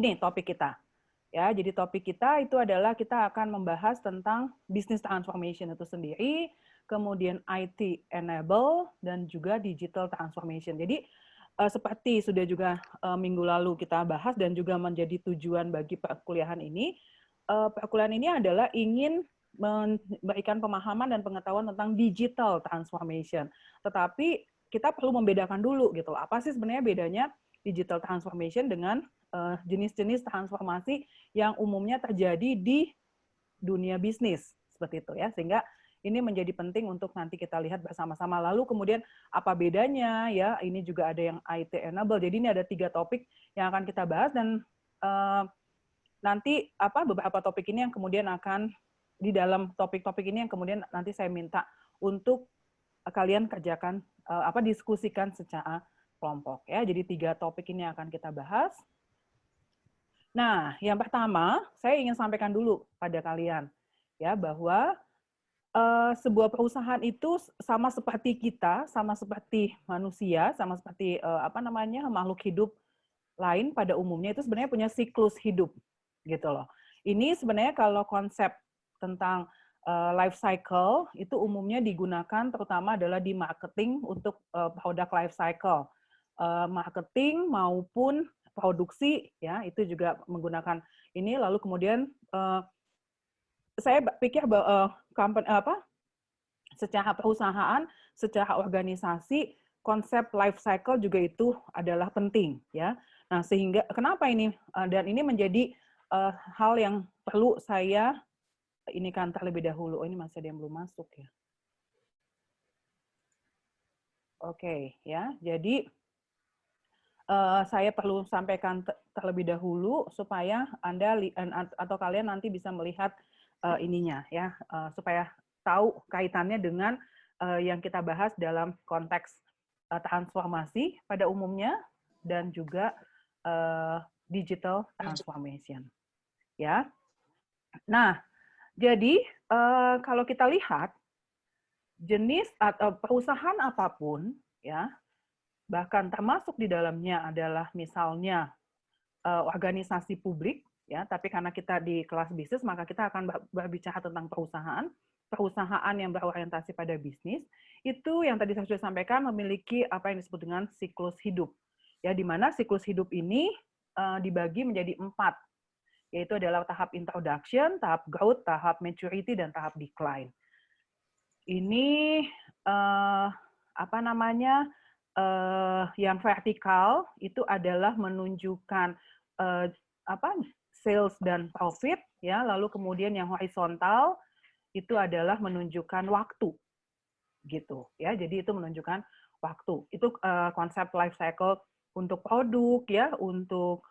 gini topik kita. Ya, jadi topik kita itu adalah kita akan membahas tentang business transformation itu sendiri, kemudian IT enable dan juga digital transformation. Jadi seperti sudah juga minggu lalu kita bahas dan juga menjadi tujuan bagi perkuliahan ini, perkuliahan ini adalah ingin memberikan pemahaman dan pengetahuan tentang digital transformation. Tetapi kita perlu membedakan dulu gitu. Apa sih sebenarnya bedanya digital transformation dengan jenis-jenis transformasi yang umumnya terjadi di dunia bisnis seperti itu ya, sehingga ini menjadi penting untuk nanti kita lihat bersama-sama. Lalu kemudian apa bedanya ya, ini juga ada yang IT enable. Jadi ini ada 3 topik yang akan kita bahas dan nanti beberapa topik ini yang kemudian akan di dalam topik-topik ini yang kemudian nanti saya minta untuk kalian kerjakan diskusikan secara kelompok ya. Jadi 3 topik ini akan kita bahas. Nah, yang pertama, saya ingin sampaikan dulu pada kalian ya bahwa sebuah perusahaan itu sama seperti kita, sama seperti manusia, sama seperti makhluk hidup lain pada umumnya itu sebenarnya punya siklus hidup gitu loh. Ini sebenarnya kalau konsep tentang life cycle itu umumnya digunakan terutama adalah di marketing untuk produk life cycle. Marketing maupun produksi ya itu juga menggunakan ini, lalu kemudian saya pikir bahwa secara perusahaan, secara organisasi konsep life cycle juga itu adalah penting ya. Nah, sehingga kenapa ini dan ini menjadi hal yang perlu saya ini kan terlebih dahulu. Oh, ini masih ada yang belum masuk ya. Oke, ya. Jadi saya perlu sampaikan terlebih dahulu supaya Anda atau kalian nanti bisa melihat ininya ya, supaya tahu kaitannya dengan yang kita bahas dalam konteks transformasi pada umumnya dan juga digital transformation. Ya. Nah, jadi kalau kita lihat jenis atau perusahaan apapun ya, bahkan termasuk di dalamnya adalah misalnya organisasi publik ya, tapi karena kita di kelas bisnis maka kita akan berbicara tentang perusahaan yang berorientasi pada bisnis. Itu yang tadi saya sudah sampaikan memiliki apa yang disebut dengan siklus hidup ya, di mana siklus hidup ini dibagi menjadi 4, yaitu adalah tahap introduction, tahap growth, tahap maturity, dan tahap decline. Ini yang vertikal itu adalah menunjukkan sales dan profit ya, lalu kemudian yang horizontal itu adalah menunjukkan waktu gitu ya. Jadi itu menunjukkan waktu. Itu konsep life cycle untuk produk ya, untuk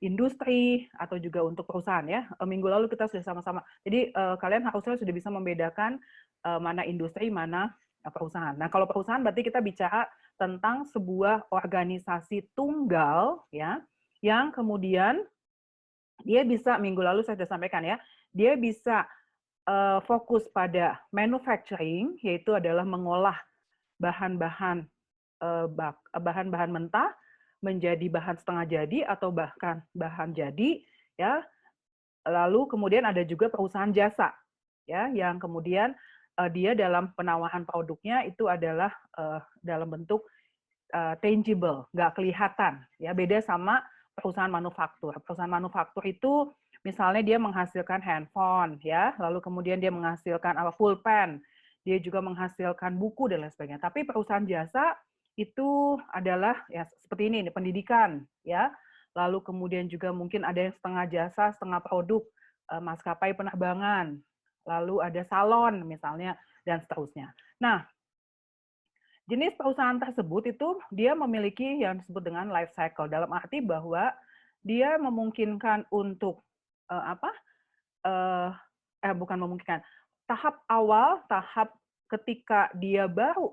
industri atau juga untuk perusahaan ya. Minggu lalu kita sudah sama-sama. Jadi kalian harusnya sudah bisa membedakan mana industri, mana perusahaan. Nah, kalau perusahaan berarti kita bicara tentang sebuah organisasi tunggal ya, yang kemudian dia bisa, minggu lalu saya sudah sampaikan ya, dia bisa fokus pada manufacturing, yaitu adalah mengolah bahan-bahan mentah menjadi bahan setengah jadi atau bahkan bahan jadi ya. Lalu kemudian ada juga perusahaan jasa ya, yang kemudian dia dalam penawaran produknya itu adalah dalam bentuk tangible, nggak kelihatan ya, beda sama perusahaan manufaktur. Perusahaan manufaktur itu misalnya dia menghasilkan handphone ya, lalu kemudian dia menghasilkan pulpen, dia juga menghasilkan buku dan lain sebagainya. Tapi perusahaan jasa itu adalah ya seperti ini, pendidikan ya, lalu kemudian juga mungkin ada yang setengah jasa, setengah produk, maskapai penerbangan, lalu ada salon misalnya, dan seterusnya. Nah, jenis perusahaan tersebut itu dia memiliki yang disebut dengan life cycle, dalam arti bahwa dia memungkinkan untuk bukan memungkinkan, tahap awal, tahap ketika dia baru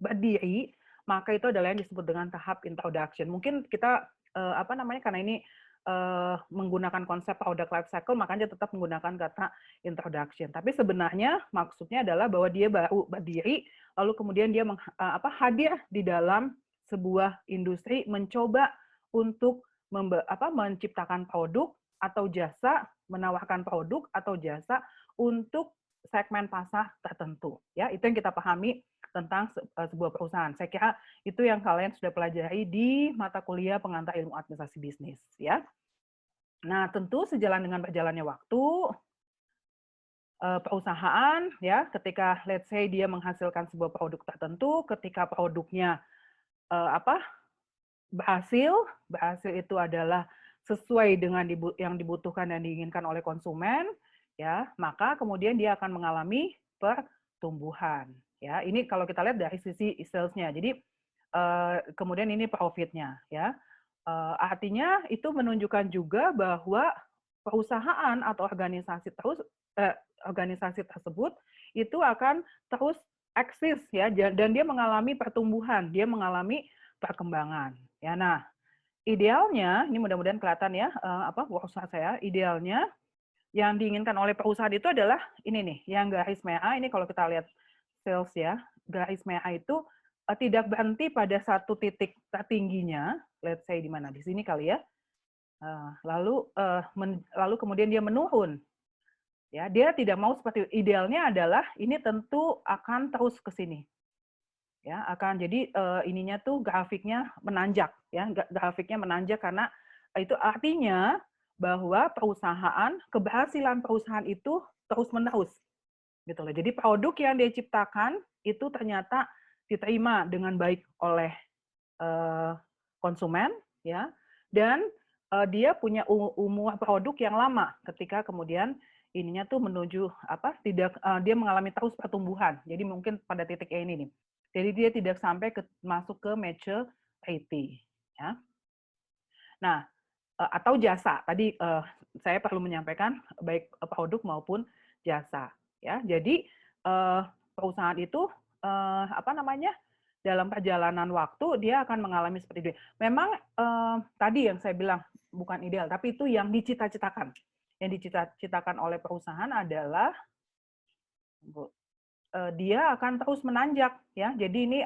berdiri, maka itu adalah yang disebut dengan tahap introduction. Mungkin kita karena ini menggunakan konsep product life cycle, makanya tetap menggunakan kata introduction. Tapi sebenarnya maksudnya adalah bahwa dia baru berdiri, lalu kemudian dia hadir di dalam sebuah industri, mencoba untuk menciptakan produk atau jasa, menawarkan produk atau jasa untuk segmen pasar tertentu. Ya, itu yang kita pahami tentang sebuah perusahaan. Saya kira itu yang kalian sudah pelajari di mata kuliah pengantar ilmu administrasi bisnis. Ya. Nah, tentu sejalan dengan berjalannya waktu, perusahaan ya ketika let's say dia menghasilkan sebuah produk tertentu, ketika produknya berhasil itu adalah sesuai dengan yang dibutuhkan dan diinginkan oleh konsumen, ya maka kemudian dia akan mengalami pertumbuhan. Ya, ini kalau kita lihat dari sisi sales-nya. Jadi kemudian ini profit-nya, ya. Artinya itu menunjukkan juga bahwa perusahaan atau organisasi tersebut itu akan terus eksis ya, dan dia mengalami pertumbuhan, dia mengalami perkembangan. Ya, nah idealnya ini mudah-mudahan kelihatan ya usaha saya. Idealnya yang diinginkan oleh perusahaan itu adalah ini nih, yang garis merah ini kalau kita lihat sales ya, garis merah itu tidak berhenti pada satu titik tertingginya, let's say di mana di sini kali ya. Lalu kemudian dia menurun. Ya, dia tidak mau seperti idealnya adalah ini tentu akan terus ke sini. Ya, akan jadi ininya tuh grafiknya menanjak ya, grafiknya menanjak karena itu artinya bahwa keberhasilan perusahaan itu terus-menerus gitu loh. Jadi produk yang dia ciptakan itu ternyata diterima dengan baik oleh konsumen ya, dan dia punya umur produk yang lama ketika kemudian ininya tuh menuju dia mengalami terus pertumbuhan. Jadi mungkin pada titik ini nih. Jadi dia tidak sampai masuk ke maturity ya. Nah, atau jasa. Tadi saya perlu menyampaikan baik produk maupun jasa ya. Jadi perusahaan itu dalam perjalanan waktu dia akan mengalami seperti itu. Memang tadi yang saya bilang bukan ideal, tapi itu yang dicita-citakan. Yang dicita-citakan oleh perusahaan adalah dia akan terus menanjak ya. Jadi ini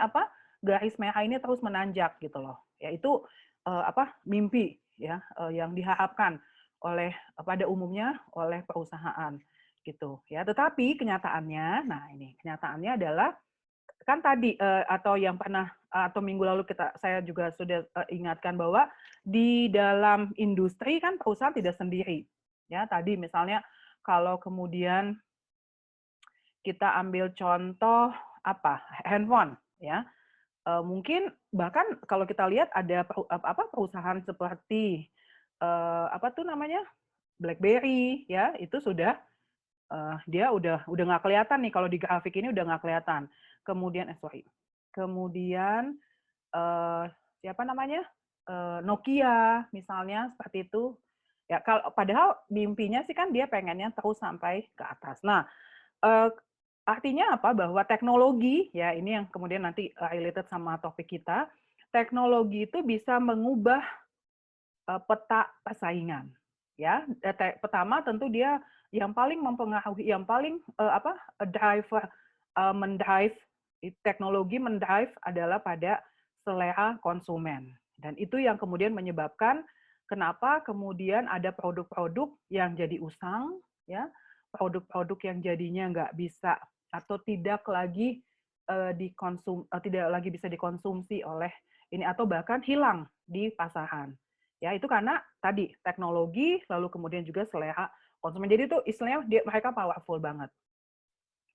garis merah ini terus menanjak gitu loh. Yaitu mimpi ya yang diharapkan pada umumnya oleh perusahaan gitu ya. Tetapi kenyataannya, kenyataannya adalah kan tadi atau yang pernah atau minggu lalu saya juga sudah ingatkan bahwa di dalam industri kan perusahaan tidak sendiri ya. Tadi misalnya kalau kemudian kita ambil contoh handphone ya, mungkin bahkan kalau kita lihat ada perusahaan seperti BlackBerry ya, itu sudah dia udah nggak kelihatan nih kalau di grafik ini udah nggak kelihatan. Kemudian siapa namanya Nokia misalnya seperti itu ya. Padahal mimpinya sih kan dia pengennya terus sampai ke atas. Nah artinya apa? Bahwa teknologi ya, ini yang kemudian nanti related sama topik kita. Teknologi itu bisa mengubah peta persaingan ya. Pertama tentu dia yang paling mempengaruhi, yang paling mendrive teknologi mendrive adalah pada selera konsumen, dan itu yang kemudian menyebabkan kenapa kemudian ada produk-produk yang jadi usang ya, produk-produk yang jadinya nggak bisa atau tidak lagi tidak lagi bisa dikonsumsi oleh ini atau bahkan hilang di pasaran. Ya, itu karena tadi teknologi lalu kemudian juga selera konsumen. Jadi itu istilahnya mereka powerful banget.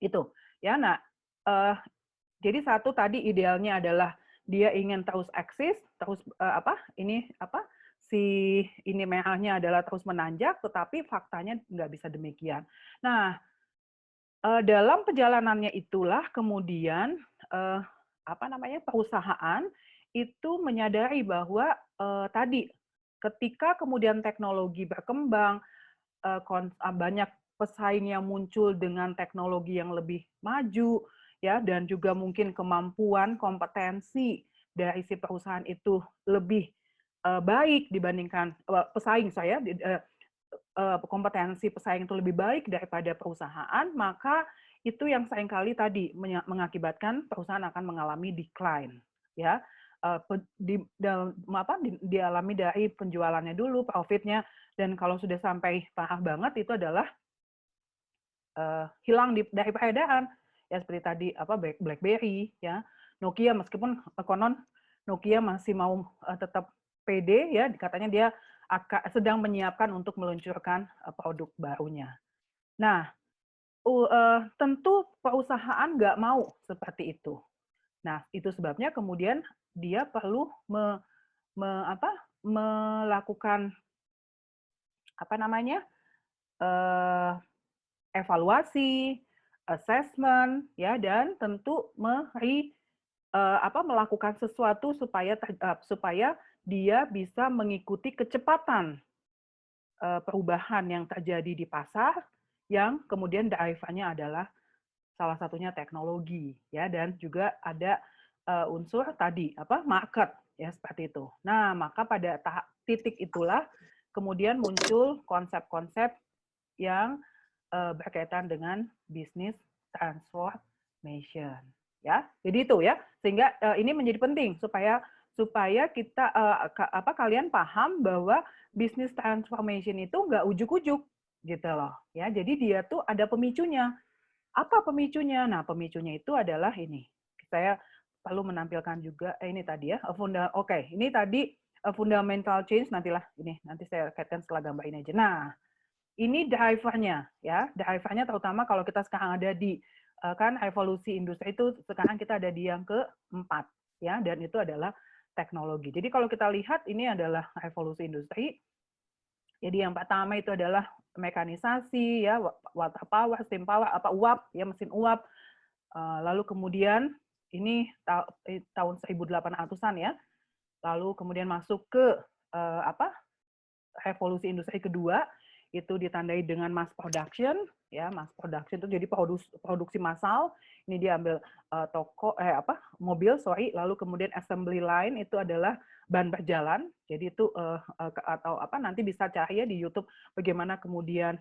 Itu. Ya, nah jadi satu tadi idealnya adalah dia ingin terus eksis, terus ini merahnya adalah terus menanjak, tetapi faktanya nggak bisa demikian. Nah, dalam perjalanannya itulah kemudian perusahaan itu menyadari bahwa tadi ketika kemudian teknologi berkembang, banyak pesaing yang muncul dengan teknologi yang lebih maju ya, dan juga mungkin kemampuan kompetensi dari si perusahaan itu lebih baik dibandingkan pesaing kompetensi pesaing itu lebih baik daripada perusahaan, maka itu yang seringkali tadi mengakibatkan perusahaan akan mengalami decline ya. dialami dari penjualannya dulu, profitnya, dan kalau sudah sampai parah banget itu adalah hilang dari peredaran. Ya seperti tadi BlackBerry, ya Nokia, meskipun konon Nokia masih mau tetap pede, ya katanya dia sedang menyiapkan untuk meluncurkan produk barunya. Nah, tentu perusahaan nggak mau seperti itu. Nah, itu sebabnya kemudian dia perlu melakukan evaluasi, assessment, ya, dan tentu melakukan sesuatu supaya dia bisa mengikuti kecepatan perubahan yang terjadi di pasar, yang kemudian driver-nya adalah salah satunya teknologi, ya, dan juga ada unsur tadi market, ya, seperti itu. Nah, maka pada titik itulah kemudian muncul konsep-konsep yang berkaitan dengan bisnis transformation, ya. Jadi itu, ya, sehingga ini menjadi penting supaya kita kalian paham bahwa bisnis transformation itu nggak ujuk-ujuk gitu loh, ya. Jadi dia tuh ada pemicunya. Apa pemicunya? Nah, pemicunya itu adalah ini. Saya perlu menampilkan juga ini tadi, ya. Ini tadi fundamental change, nanti saya kaitkan setelah gambar ini aja. Nah, ini driver-nya, ya. Driver-nya terutama kalau kita sekarang ada di kan revolusi industri itu sekarang kita ada di yang keempat, ya, dan itu adalah teknologi. Jadi kalau kita lihat ini adalah revolusi industri. Jadi yang pertama itu adalah mekanisasi, ya, water power, steam power, uap, ya, mesin uap. Lalu kemudian ini tahun 1800-an, ya. Lalu kemudian masuk ke revolusi industri kedua, itu ditandai dengan mass production, ya. Mass production itu jadi produksi massal. Ini dia ambil mobil, lalu kemudian assembly line itu adalah ban berjalan. Jadi itu nanti bisa cari, ya, di YouTube bagaimana kemudian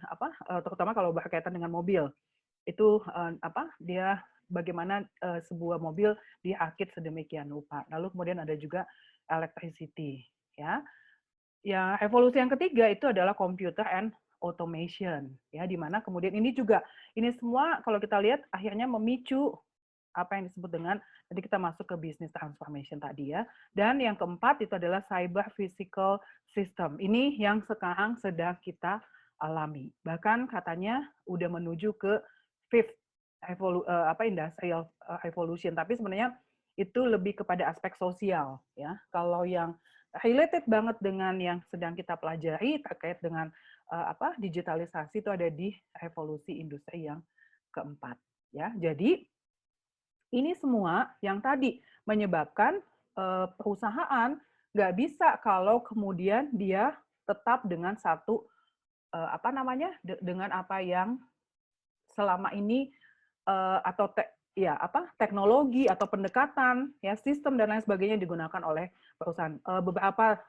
terutama kalau berkaitan dengan mobil. Itu dia bagaimana sebuah mobil dirakit sedemikian rupa. Lalu kemudian ada juga electricity, ya. Ya, evolusi yang ketiga itu adalah computer and automation, ya, di mana kemudian ini semua kalau kita lihat akhirnya memicu apa yang disebut dengan, jadi kita masuk ke business transformation tadi, ya. Dan yang keempat itu adalah cyber physical system. Ini yang sekarang sedang kita alami. Bahkan katanya udah menuju ke fifth industrial revolution, tapi sebenarnya itu lebih kepada aspek sosial, ya. Kalau yang related banget dengan yang sedang kita pelajari terkait dengan digitalisasi itu ada di revolusi industri yang keempat, ya. Jadi ini semua yang tadi menyebabkan perusahaan nggak bisa kalau kemudian dia tetap dengan satu dengan apa yang selama ini teknologi atau pendekatan, ya, sistem dan lain sebagainya digunakan oleh perusahaan. Beberapa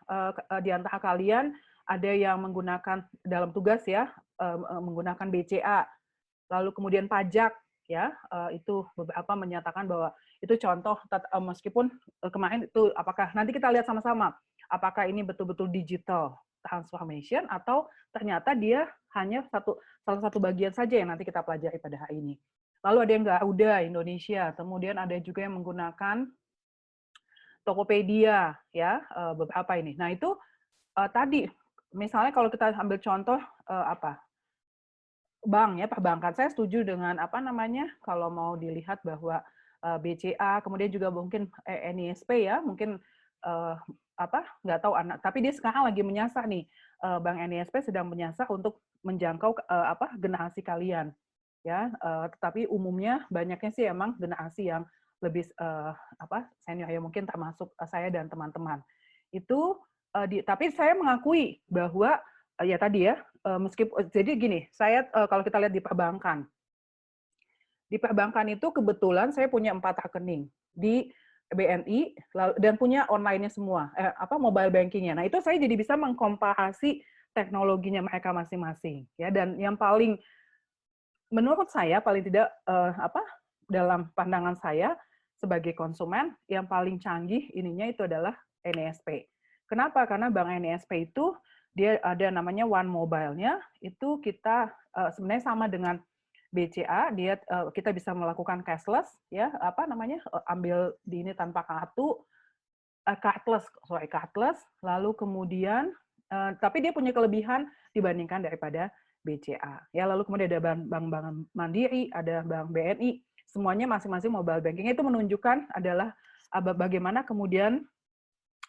di antara kalian ada yang menggunakan dalam tugas, ya, menggunakan BCA, lalu kemudian pajak, ya, itu beberapa menyatakan bahwa itu contoh, meskipun kemarin itu apakah nanti kita lihat sama-sama apakah ini betul-betul digital transformation atau ternyata dia hanya salah satu bagian saja yang nanti kita pelajari pada hari ini. Lalu ada yang Garuda Indonesia, kemudian ada juga yang menggunakan Tokopedia, ya, beberapa ini. Nah, itu tadi misalnya kalau kita ambil contoh bank, ya, perbankan, saya setuju dengan kalau mau dilihat bahwa BCA, kemudian juga mungkin NISP, ya, mungkin nggak tahu tapi dia sekarang lagi menyasar nih, Bank NISP sedang menyasar untuk menjangkau generasi kalian, ya, tetapi umumnya banyaknya sih emang generasi yang lebih senior, ya, mungkin termasuk saya dan teman-teman. Itu tapi saya mengakui bahwa ya tadi, ya, meskipun jadi gini, saya kalau kita lihat di perbankan itu kebetulan saya punya 4 rekening di BNI dan punya online-nya semua, mobile banking-nya. Nah, itu saya jadi bisa mengkomparasi teknologinya mereka masing-masing, ya. Dan yang menurut saya paling tidak dalam pandangan saya sebagai konsumen yang paling canggih ininya itu adalah NESP. Kenapa? Karena Bank NESP itu dia ada namanya One Mobile-nya, itu kita sebenarnya sama dengan BCA, kita bisa melakukan cashless, ya apa namanya, ambil di ini tanpa kartu, cardless, lalu kemudian tapi dia punya kelebihan dibandingkan daripada BCA. Ya, lalu kemudian ada bank Mandiri, ada bank BNI, semuanya masing-masing mobile banking itu menunjukkan adalah bagaimana kemudian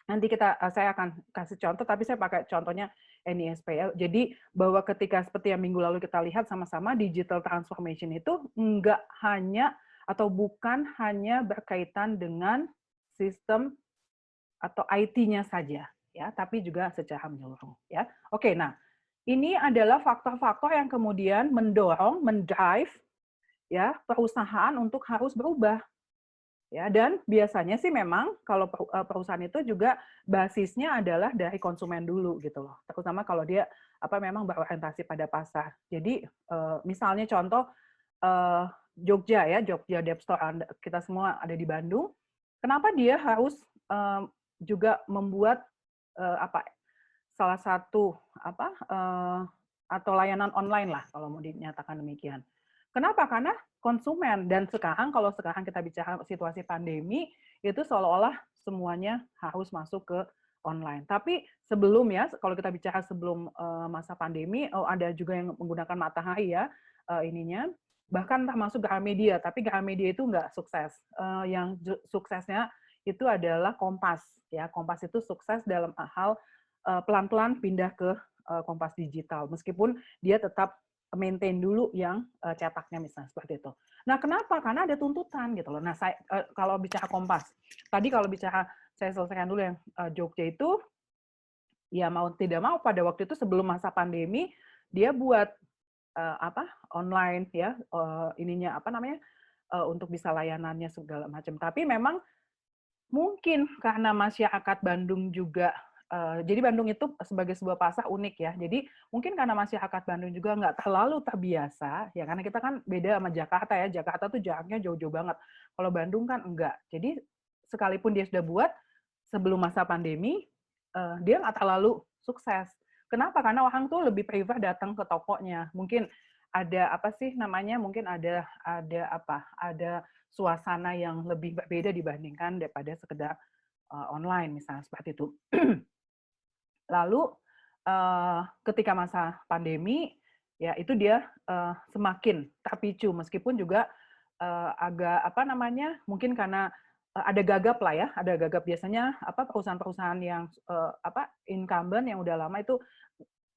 nanti saya akan kasih contoh, tapi saya pakai contohnya NESP ya. Jadi bahwa ketika seperti yang minggu lalu kita lihat sama-sama, digital transformation itu enggak hanya atau bukan hanya berkaitan dengan sistem atau IT-nya saja, ya, tapi juga secara menyeluruh. Ya, oke. Nah, ini adalah faktor-faktor yang kemudian mendrive, ya, perusahaan untuk harus berubah. Ya, dan biasanya sih memang kalau perusahaan itu juga basisnya adalah dari konsumen dulu gitu loh. Terutama kalau dia memang berorientasi pada pasar. Jadi misalnya contoh Jogja ya, Jogja Dep Store, kita semua ada di Bandung. Kenapa dia harus juga membuat salah satu atau layanan online lah kalau mau dinyatakan demikian. Kenapa? Karena konsumen, dan sekarang kita bicara situasi pandemi, itu seolah-olah semuanya harus masuk ke online. Tapi sebelum ya, kalau kita bicara sebelum masa pandemi, ada juga yang menggunakan Matahari ya ininya, bahkan termasuk Gramedia, tapi Gramedia itu nggak sukses. Yang suksesnya itu adalah Kompas. Ya, Kompas itu sukses dalam hal pelan-pelan pindah ke Kompas digital, meskipun dia tetap maintain dulu yang cetaknya misalnya seperti itu. Nah, kenapa? Karena ada tuntutan gitu loh. Nah, saya kalau bicara Kompas, tadi kalau bicara saya selesaikan dulu yang Jogja itu, ya mau tidak mau pada waktu itu sebelum masa pandemi dia buat online ya ininya untuk bisa layanannya segala macam. Tapi memang mungkin karena masyarakat Bandung juga jadi Bandung itu sebagai sebuah pasar unik ya. Jadi mungkin karena masyarakat Bandung juga nggak terlalu terbiasa, ya karena kita kan beda sama Jakarta ya. Jakarta tuh jaraknya jauh-jauh banget. Kalau Bandung kan enggak. Jadi sekalipun dia sudah buat sebelum masa pandemi, dia nggak terlalu sukses. Kenapa? Karena orang tuh lebih prefer datang ke tokonya. Mungkin ada mungkin ada suasana yang lebih berbeda dibandingkan daripada sekedar online misalnya seperti itu. Lalu ketika masa pandemi, ya itu dia semakin terpicu, meskipun juga agak mungkin karena ada gagap lah ya, ada gagap biasanya perusahaan-perusahaan yang incumbent yang udah lama itu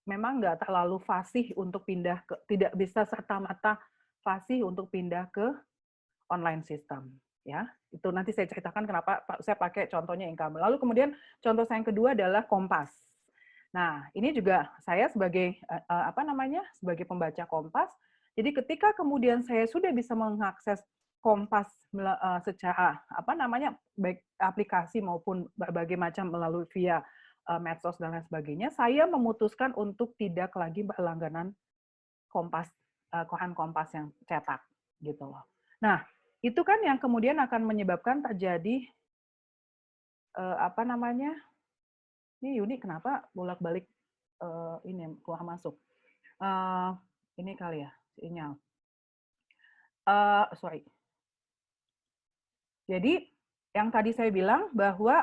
memang nggak terlalu fasih untuk pindah tidak bisa serta-merta fasih untuk pindah ke online system. Ya, itu nanti saya ceritakan kenapa saya pakai contohnya incumbent. Lalu kemudian contoh saya yang kedua adalah Kompas. Nah, ini juga saya sebagai sebagai pembaca Kompas. Jadi ketika kemudian saya sudah bisa mengakses Kompas secara baik aplikasi maupun berbagai macam melalui via medsos dan lain sebagainya, saya memutuskan untuk tidak lagi berlangganan Kompas, koran Kompas yang cetak gitu loh. Nah, itu kan yang kemudian akan menyebabkan terjadi ini Yuni kenapa bolak-balik ini keluar masuk? Ini kali ya sinyal. Sorry. Jadi yang tadi saya bilang bahwa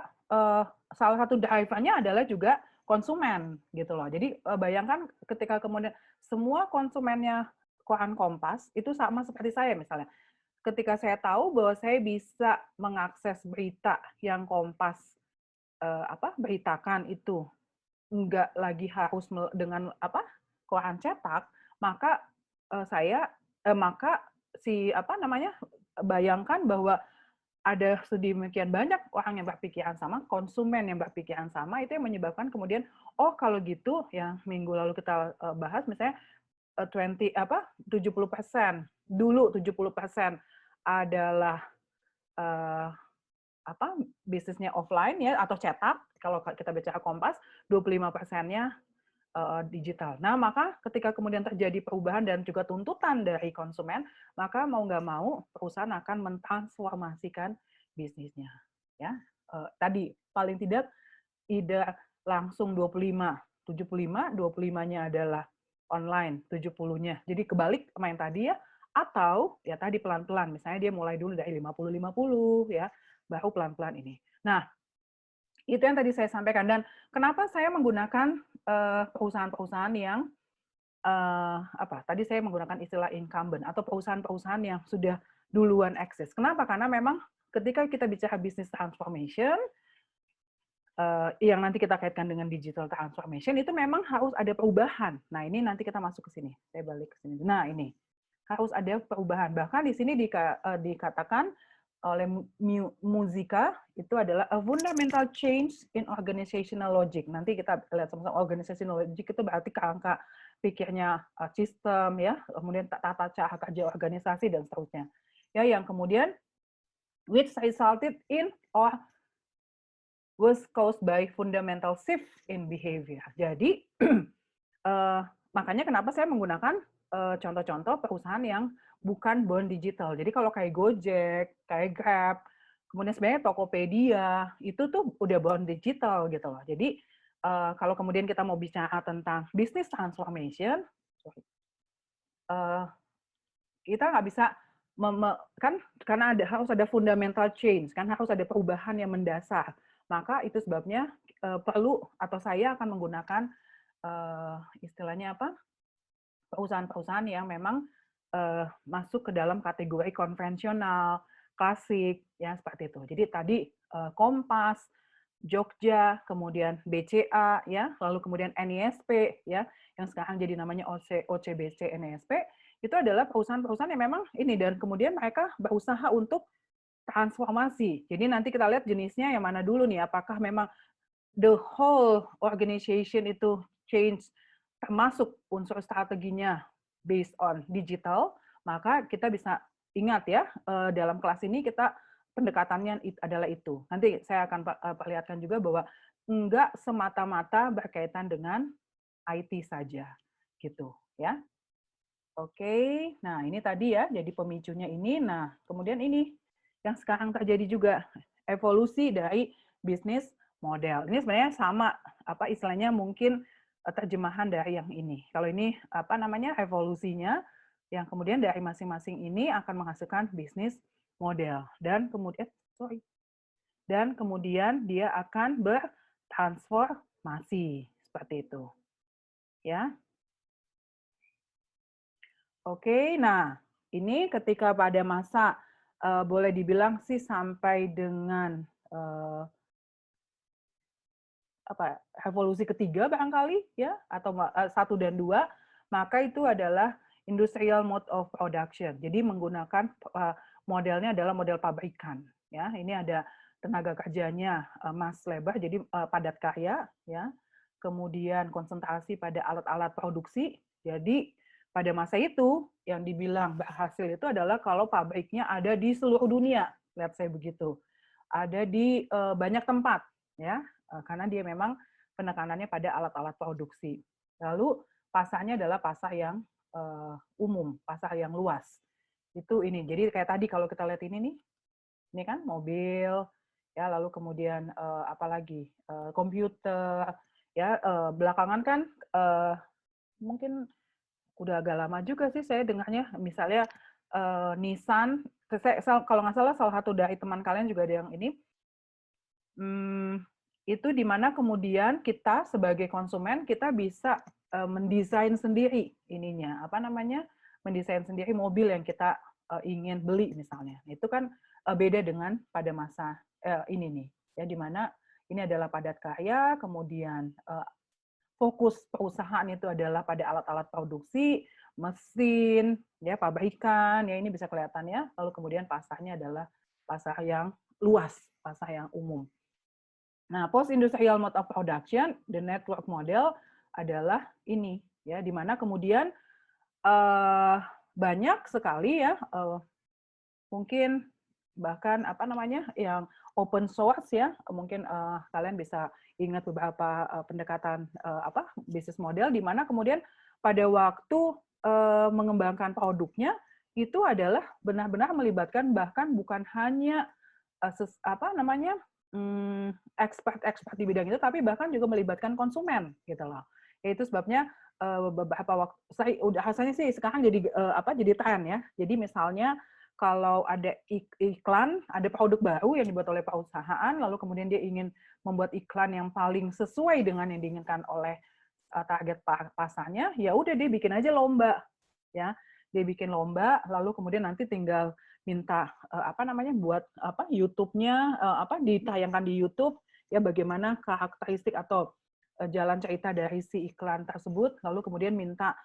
salah satu driver-nya adalah juga konsumen gitu loh. Jadi bayangkan ketika kemudian semua konsumennya koran Kompas itu sama seperti saya misalnya. Ketika saya tahu bahwa saya bisa mengakses berita yang Kompas beritakan itu enggak lagi harus dengan koran cetak, maka bayangkan bahwa ada sedemikian banyak orang yang berpikiran sama, konsumen yang berpikiran sama, itu yang menyebabkan kemudian kalau gitu yang minggu lalu kita bahas misalnya 70%. Dulu 70% adalah bisnisnya offline ya atau cetak, kalau kita bicara Kompas 25%-nya digital. Nah, maka ketika kemudian terjadi perubahan dan juga tuntutan dari konsumen, maka mau nggak mau perusahaan akan mentransformasikan bisnisnya. Ya, tadi paling tidak langsung 25, 75, 25-nya adalah online, 70-nya. Jadi kebalik sama yang tadi ya, atau ya tadi pelan-pelan, misalnya dia mulai dulu dari 50-50 ya, baru pelan-pelan ini. Nah, itu yang tadi saya sampaikan. Dan kenapa saya menggunakan perusahaan-perusahaan yang tadi saya menggunakan istilah incumbent atau perusahaan-perusahaan yang sudah duluan eksis. Kenapa? Karena memang ketika kita bicara business transformation, yang nanti kita kaitkan dengan digital transformation, itu memang harus ada perubahan. Nah, ini nanti kita masuk ke sini. Saya balik ke sini. Nah, ini harus ada perubahan. Bahkan di sini dikatakan oleh Muzika, itu adalah a fundamental change in organizational logic. Nanti kita lihat sama-sama, organizational logic itu berarti kerangka pikirnya sistem, ya, kemudian tata cara kerja organisasi, dan seterusnya. Ya, yang kemudian, which resulted in or was caused by fundamental shift in behavior. Jadi, makanya kenapa saya menggunakan contoh-contoh perusahaan yang bukan born digital. Jadi kalau kayak Gojek, kayak Grab, kemudian sebenarnya Tokopedia, itu tuh udah born digital gitu loh. Jadi kalau kemudian kita mau bicara tentang business transformation, kita nggak bisa kan karena harus ada fundamental change, kan harus ada perubahan yang mendasar. Maka itu sebabnya perlu atau saya akan menggunakan istilahnya apa? Perusahaan-perusahaan yang memang masuk ke dalam kategori konvensional, klasik, ya seperti itu. Jadi tadi Kompas, Jogja, kemudian BCA, ya, lalu kemudian NISP, ya, yang sekarang jadi namanya OCBC NISP, itu adalah perusahaan-perusahaan yang memang ini, dan kemudian mereka berusaha untuk transformasi. Jadi nanti kita lihat jenisnya yang mana dulu nih, apakah memang the whole organization itu change, termasuk unsur strateginya based on digital, maka kita bisa ingat ya, dalam kelas ini kita pendekatannya adalah itu. Nanti saya akan perlihatkan juga bahwa enggak semata-mata berkaitan dengan IT saja, gitu ya. Oke, nah ini tadi ya, jadi pemicunya ini. Nah, kemudian ini yang sekarang terjadi juga, evolusi dari bisnis model. Ini sebenarnya sama, apa istilahnya mungkin terjemahan dari yang ini. Kalau ini apa namanya evolusinya, yang kemudian dari masing-masing ini akan menghasilkan bisnis model, dan kemudian dia akan bertransformasi seperti itu, ya. Oke, nah ini ketika pada masa boleh dibilang sih sampai dengan revolusi ketiga barangkali ya, atau 1 dan 2, maka itu adalah industrial mode of production. Jadi menggunakan modelnya adalah model pabrikan. Ya, ini ada tenaga kerjanya mass labor, jadi padat karya, ya. Kemudian konsentrasi pada alat-alat produksi. Jadi pada masa itu yang dibilang berhasil itu adalah kalau pabriknya ada di seluruh dunia, lihat saya begitu, ada di banyak tempat, ya, karena dia memang penekanannya pada alat-alat produksi. Lalu pasarnya adalah pasar yang umum, pasar yang luas. Itu ini. Jadi kayak tadi kalau kita lihat ini nih, ini kan mobil, ya, lalu kemudian apalagi komputer, ya, belakangan kan mungkin udah agak lama juga sih saya dengarnya, misalnya Nissan, kalau nggak salah salah satu dari teman kalian juga ada yang ini, itu di mana kemudian kita sebagai konsumen kita bisa mendesain sendiri ininya, apa namanya, mendesain sendiri mobil yang kita ingin beli misalnya. Itu kan beda dengan pada masa ini nih, ya, di mana ini adalah padat karya, kemudian fokus perusahaan itu adalah pada alat-alat produksi, mesin, ya, pabrikan, ya, ini bisa kelihatan ya. Lalu kemudian pasarnya adalah pasar yang luas, pasar yang umum. Nah, post industrial mode of production, the network model adalah ini, ya, di mana kemudian banyak sekali ya, mungkin bahkan apa namanya yang open source ya, mungkin kalian bisa ingat beberapa pendekatan bisnis model di mana kemudian pada waktu mengembangkan produknya itu adalah benar-benar melibatkan bahkan bukan hanya apa namanya, expert di bidang itu, tapi bahkan juga melibatkan konsumen gitu loh. Itu sebabnya beberapa waktu saya udah rasanya sih sekarang jadi jadi tren ya. Jadi misalnya kalau ada iklan, ada produk baru yang dibuat oleh perusahaan, lalu kemudian dia ingin membuat iklan yang paling sesuai dengan yang diinginkan oleh target pasarnya, ya udah dia bikin aja lomba ya. Dia bikin lomba, lalu kemudian nanti tinggal minta buat YouTube-nya ditayangkan di YouTube ya, bagaimana karakteristik atau jalan cerita dari si iklan tersebut, lalu kemudian minta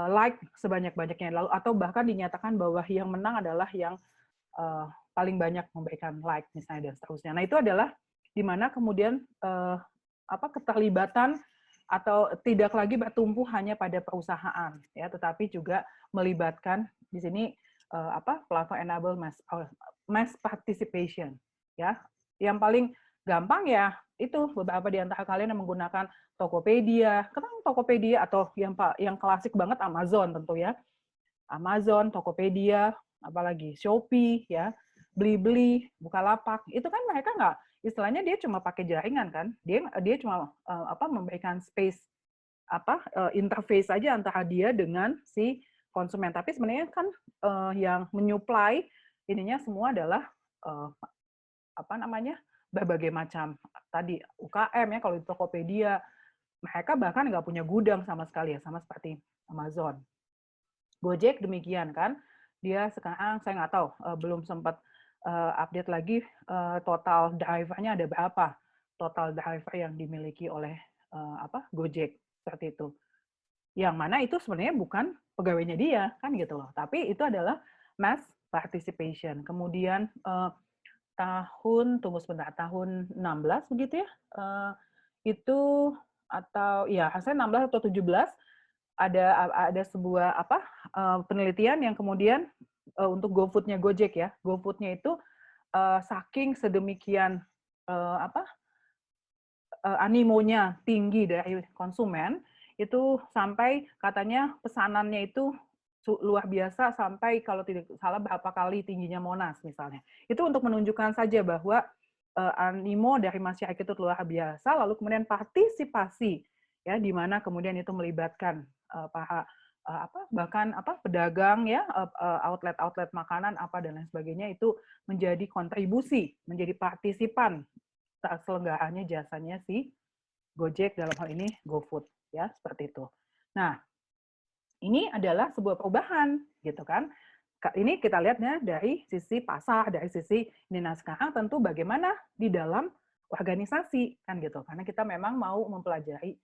like sebanyak-banyaknya, lalu atau bahkan dinyatakan bahwa yang menang adalah yang paling banyak memberikan like misalnya dan seterusnya. Nah, itu adalah di mana kemudian keterlibatan atau tidak lagi bertumpu hanya pada perusahaan ya, tetapi juga melibatkan di sini platform enable mass participation ya. Yang paling gampang ya itu beberapa di antara kalian yang menggunakan Tokopedia, Tokopedia atau yang klasik banget Amazon tentu ya. Amazon, Tokopedia, apalagi Shopee ya, Blibli, Bukalapak, itu kan mereka nggak, istilahnya dia cuma pakai jaringan kan, dia cuma memberikan space interface aja antara dia dengan si konsumen, tapi sebenarnya kan yang menyuplai ininya semua adalah berbagai macam tadi UKM ya. Kalau di Tokopedia mereka bahkan nggak punya gudang sama sekali ya, sama seperti Amazon. Gojek demikian kan, dia sekarang saya nggak tahu, belum sempat update lagi total drivernya ada berapa, total driver yang dimiliki oleh Gojek seperti itu. Yang mana itu sebenarnya bukan pegawainya dia kan gitu loh, tapi itu adalah mass participation. Kemudian tahun 16 begitu ya, itu atau ya saya 16 atau 17 ada sebuah penelitian yang kemudian untuk GoFood-nya Gojek ya. GoFood-nya itu saking sedemikian animonya tinggi dari konsumen, itu sampai katanya pesanannya itu luar biasa, sampai kalau tidak salah berapa kali tingginya Monas misalnya. Itu untuk menunjukkan saja bahwa animo dari masyarakat itu luar biasa, lalu kemudian partisipasi ya, di mana kemudian itu melibatkan bahkan pedagang ya, outlet makanan dan lain sebagainya, itu menjadi kontribusi, menjadi partisipan terselenggaranya jasanya si Gojek, dalam hal ini GoFood ya, seperti itu. Nah, ini adalah sebuah perubahan gitu kan. Ini kita lihatnya dari sisi pasar, dari sisi ini. Nah, sekarang tentu bagaimana di dalam organisasi kan gitu, karena kita memang mau mempelajari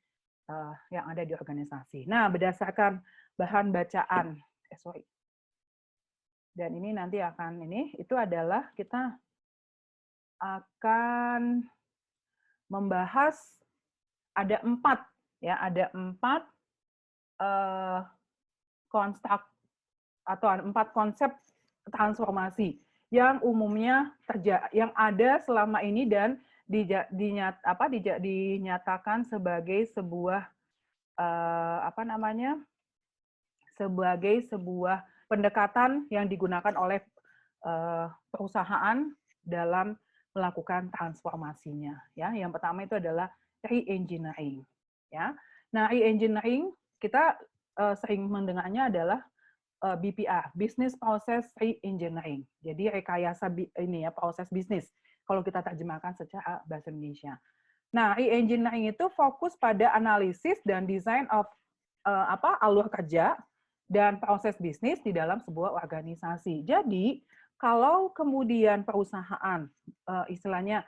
yang ada di organisasi. Nah, berdasarkan bahan bacaan, dan ini nanti akan itu adalah kita akan membahas ada 4 konstruk atau 4 konsep transformasi yang umumnya yang ada selama ini dan dinyatakan sebagai sebuah pendekatan yang digunakan oleh perusahaan dalam melakukan transformasinya ya. Yang pertama itu adalah re-engineering ya. Nah, re-engineering kita sering mendengarnya adalah BPR, Business Process Re-engineering. Jadi rekayasa proses bisnis kalau kita terjemahkan secara bahasa Indonesia. Nah, re-engineering itu fokus pada analisis dan desain of alur kerja dan proses bisnis di dalam sebuah organisasi. Jadi, kalau kemudian perusahaan istilahnya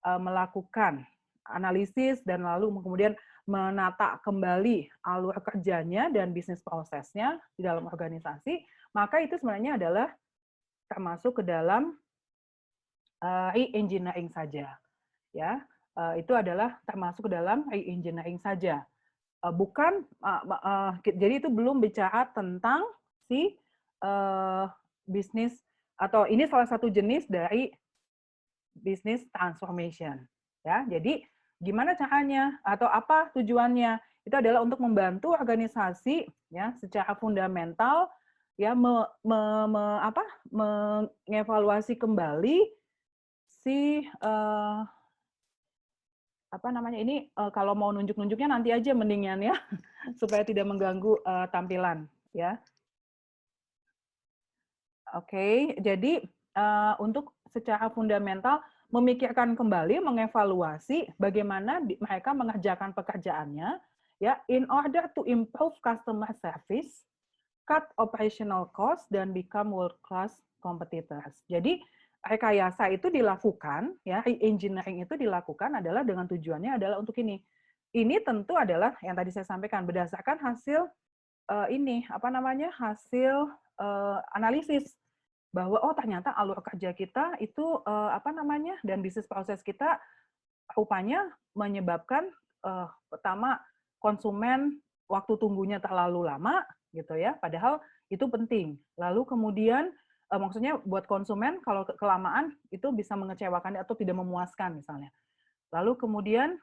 melakukan analisis dan lalu kemudian menata kembali alur kerjanya dan bisnis prosesnya di dalam organisasi, maka itu sebenarnya adalah termasuk ke dalam re-engineering saja. Ya, itu adalah termasuk ke dalam re-engineering saja. Bukan, jadi itu belum bicara tentang si bisnis, atau ini salah satu jenis dari business transformation. Ya, jadi gimana caranya atau apa tujuannya? Itu adalah untuk membantu organisasi ya secara fundamental ya mengevaluasi kembali si apa namanya ini kalau mau nunjuk-nunjuknya nanti aja mendingan ya supaya tidak mengganggu tampilan ya. Oke, jadi untuk secara fundamental memikirkan kembali, mengevaluasi bagaimana mereka mengerjakan pekerjaannya ya in order to improve customer service, cut operational cost, dan become world-class competitors. Jadi rekayasa itu dilakukan, ya engineering itu dilakukan adalah dengan tujuannya adalah untuk ini. Ini tentu adalah yang tadi saya sampaikan berdasarkan hasil ini apa namanya hasil analisis bahwa oh ternyata alur kerja kita itu apa namanya dan bisnis proses kita rupanya menyebabkan pertama konsumen waktu tunggunya terlalu lama gitu ya, padahal itu penting. Lalu kemudian maksudnya buat konsumen kalau kelamaan itu bisa mengecewakan atau tidak memuaskan misalnya. Lalu kemudian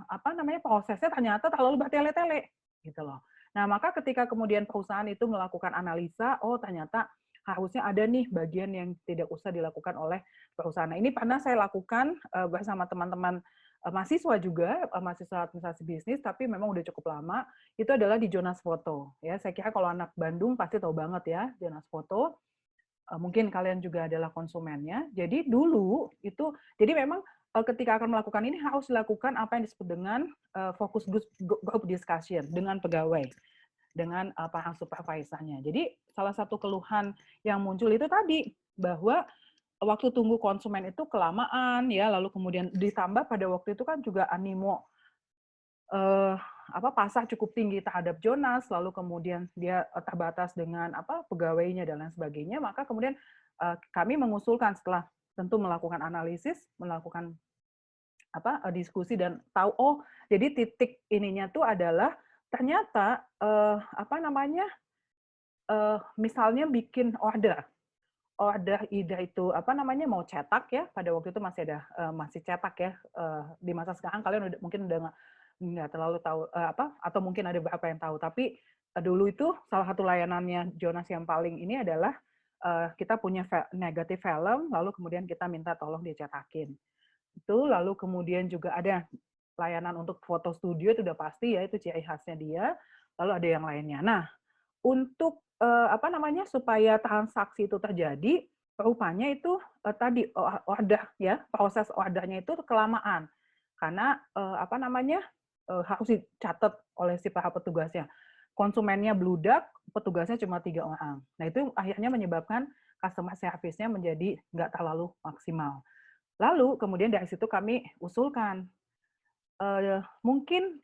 apa namanya prosesnya ternyata terlalu bertele-tele gitu loh. Nah, maka ketika kemudian perusahaan itu melakukan analisa, oh ternyata harusnya ada nih bagian yang tidak usah dilakukan oleh perusahaan. Nah, ini pernah saya lakukan bersama teman-teman mahasiswa juga, mahasiswa administrasi bisnis, tapi memang udah cukup lama. Itu adalah di Jonas Foto. Ya, saya kira kalau anak Bandung pasti tahu banget ya Jonas Foto. Mungkin kalian juga adalah konsumennya. Jadi dulu itu, jadi memang ketika akan melakukan ini harus dilakukan apa yang disebut dengan focus group discussion dengan pegawai, dengan para supervisornya. Jadi salah satu keluhan yang muncul itu tadi bahwa waktu tunggu konsumen itu kelamaan ya, lalu kemudian ditambah pada waktu itu kan juga animo pasar cukup tinggi terhadap Jonas, lalu kemudian dia terbatas dengan pegawainya dan lain sebagainya, maka kemudian kami mengusulkan setelah tentu melakukan analisis, melakukan diskusi dan tahu oh jadi titik ininya tuh adalah ternyata misalnya bikin order ide itu mau cetak ya, pada waktu itu masih ada masih cetak ya, di masa sekarang kalian mungkin udah nggak terlalu tahu atau mungkin ada beberapa yang tahu, tapi dulu itu salah satu layanannya Jonas yang paling ini adalah kita punya negatif film, lalu kemudian kita minta tolong dicetakin itu, lalu kemudian juga ada layanan untuk foto studio, itu udah pasti ya, itu ciri khasnya dia, lalu ada yang lainnya. Nah, untuk supaya transaksi itu terjadi, rupanya itu tadi order ya, proses ordernya itu kelamaan karena harus dicatat oleh si para petugasnya. Konsumennya bludak, petugasnya cuma 3 orang. Nah itu akhirnya menyebabkan customer service-nya menjadi nggak terlalu maksimal. Lalu kemudian dari situ kami usulkan mungkin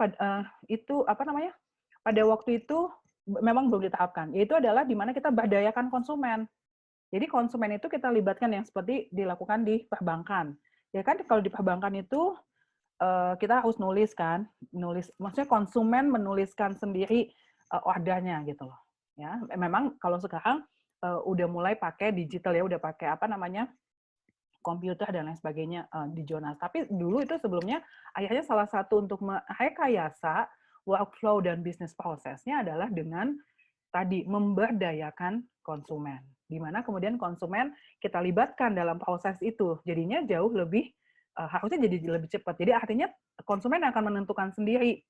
itu pada waktu itu memang belum diterapkan, yaitu adalah di mana kita berdayakan konsumen. Jadi konsumen itu kita libatkan yang seperti dilakukan di perbankan. Ya kan kalau di perbankan itu kita harus nulis, maksudnya konsumen menuliskan sendiri ordernya gitu loh. Ya, memang kalau sekarang udah mulai pakai digital ya, udah pakai komputer dan lain sebagainya di Jonas. Tapi dulu itu sebelumnya akhirnya salah satu untuk merekayasa workflow dan bisnis prosesnya adalah dengan tadi memberdayakan konsumen. Di mana kemudian konsumen kita libatkan dalam proses itu. Jadinya jauh lebih harusnya jadi lebih cepat. Jadi artinya konsumen akan menentukan sendiri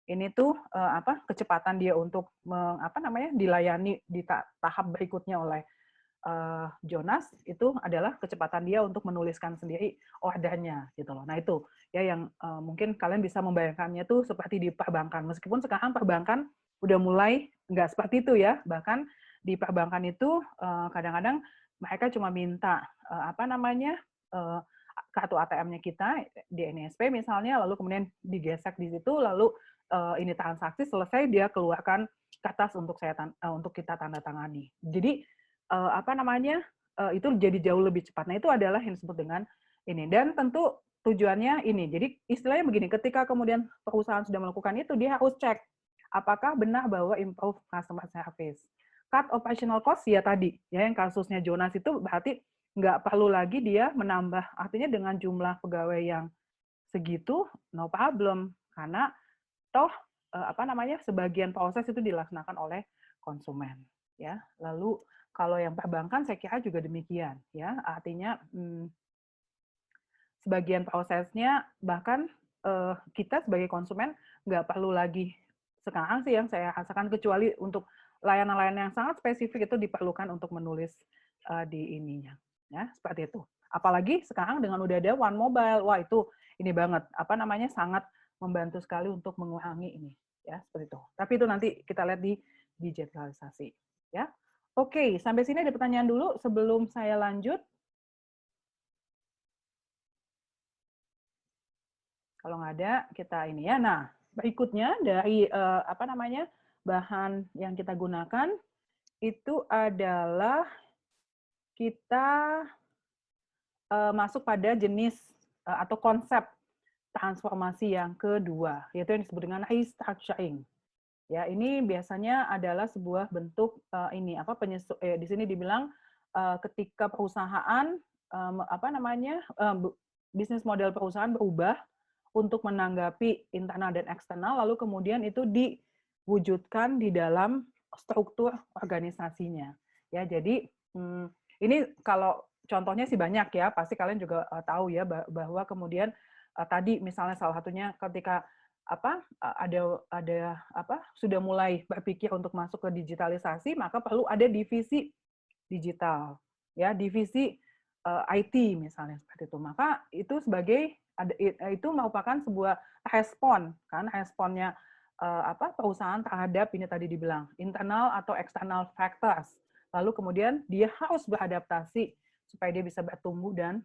ini tuh kecepatan dia untuk dilayani di tahap berikutnya oleh Jonas, itu adalah kecepatan dia untuk menuliskan sendiri ordernya gitu loh. Nah itu ya yang mungkin kalian bisa membayangkannya tuh seperti di perbankan. Meskipun sekarang perbankan udah mulai nggak seperti itu ya. Bahkan di perbankan itu kadang-kadang mereka cuma minta kartu ATM-nya kita di NSP misalnya, lalu kemudian digesek di situ, lalu ini transaksi selesai dia keluarkan kertas untuk untuk kita tanda tangani. Jadi itu jadi jauh lebih cepat. Nah, itu adalah yang disebut dengan ini. Dan tentu tujuannya ini. Jadi istilahnya begini, ketika kemudian perusahaan sudah melakukan itu, dia harus cek apakah benar bahwa improve customer service. Cut operational cost ya tadi, ya yang kasusnya Jonas itu berarti nggak perlu lagi dia menambah, artinya dengan jumlah pegawai yang segitu, no problem. Karena toh sebagian proses itu dilaksanakan oleh konsumen. Ya, lalu kalau yang perbankan saya kira juga demikian ya, artinya sebagian prosesnya bahkan kita sebagai konsumen nggak perlu lagi sekarang sih yang saya rasakan, kecuali untuk layanan-layanan yang sangat spesifik itu diperlukan untuk menulis di ininya, ya seperti itu. Apalagi sekarang dengan udah ada One Mobile, wah itu ini banget, apa namanya, sangat membantu sekali untuk mengurangi ini, ya seperti itu. Tapi itu nanti kita lihat di digitalisasi, ya. Oke, sampai sini ada pertanyaan dulu sebelum saya lanjut. Kalau nggak ada, kita ini ya. Nah, berikutnya dari apa namanya, bahan yang kita gunakan itu adalah kita masuk pada jenis atau konsep transformasi yang kedua, yaitu yang disebut dengan restructuring. Ya, ini biasanya adalah sebuah bentuk ini apa di sini dibilang ketika perusahaan apa namanya bisnis model perusahaan berubah untuk menanggapi internal dan eksternal, lalu kemudian itu diwujudkan di dalam struktur organisasinya. Ya, jadi ini kalau contohnya sih banyak ya, pasti kalian juga tahu ya bahwa kemudian tadi misalnya salah satunya ketika ada apa sudah mulai berpikir untuk masuk ke digitalisasi, maka perlu ada divisi digital, ya divisi IT misalnya seperti itu. Maka itu sebagai itu merupakan sebuah responnya perusahaan terhadap ini tadi dibilang internal atau external factors. Lalu kemudian dia harus beradaptasi supaya dia bisa bertumbuh dan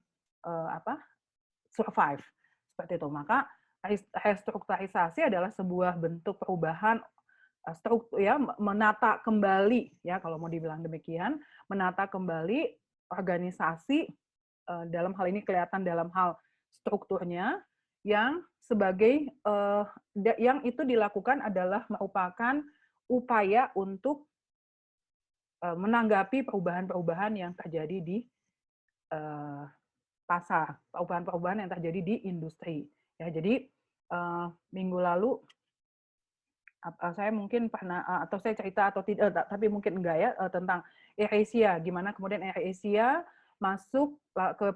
survive seperti itu. Maka restrukturisasi adalah sebuah bentuk perubahan struktur, ya, menata kembali, ya kalau mau dibilang demikian, menata kembali organisasi dalam hal ini kelihatan dalam hal strukturnya, yang sebagai yang itu dilakukan adalah merupakan upaya untuk menanggapi perubahan-perubahan yang terjadi di pasar, perubahan-perubahan yang terjadi di industri. Ya, jadi minggu lalu saya mungkin pernah atau saya cerita atau tidak, tapi mungkin enggak ya tentang AirAsia, gimana kemudian AirAsia masuk ke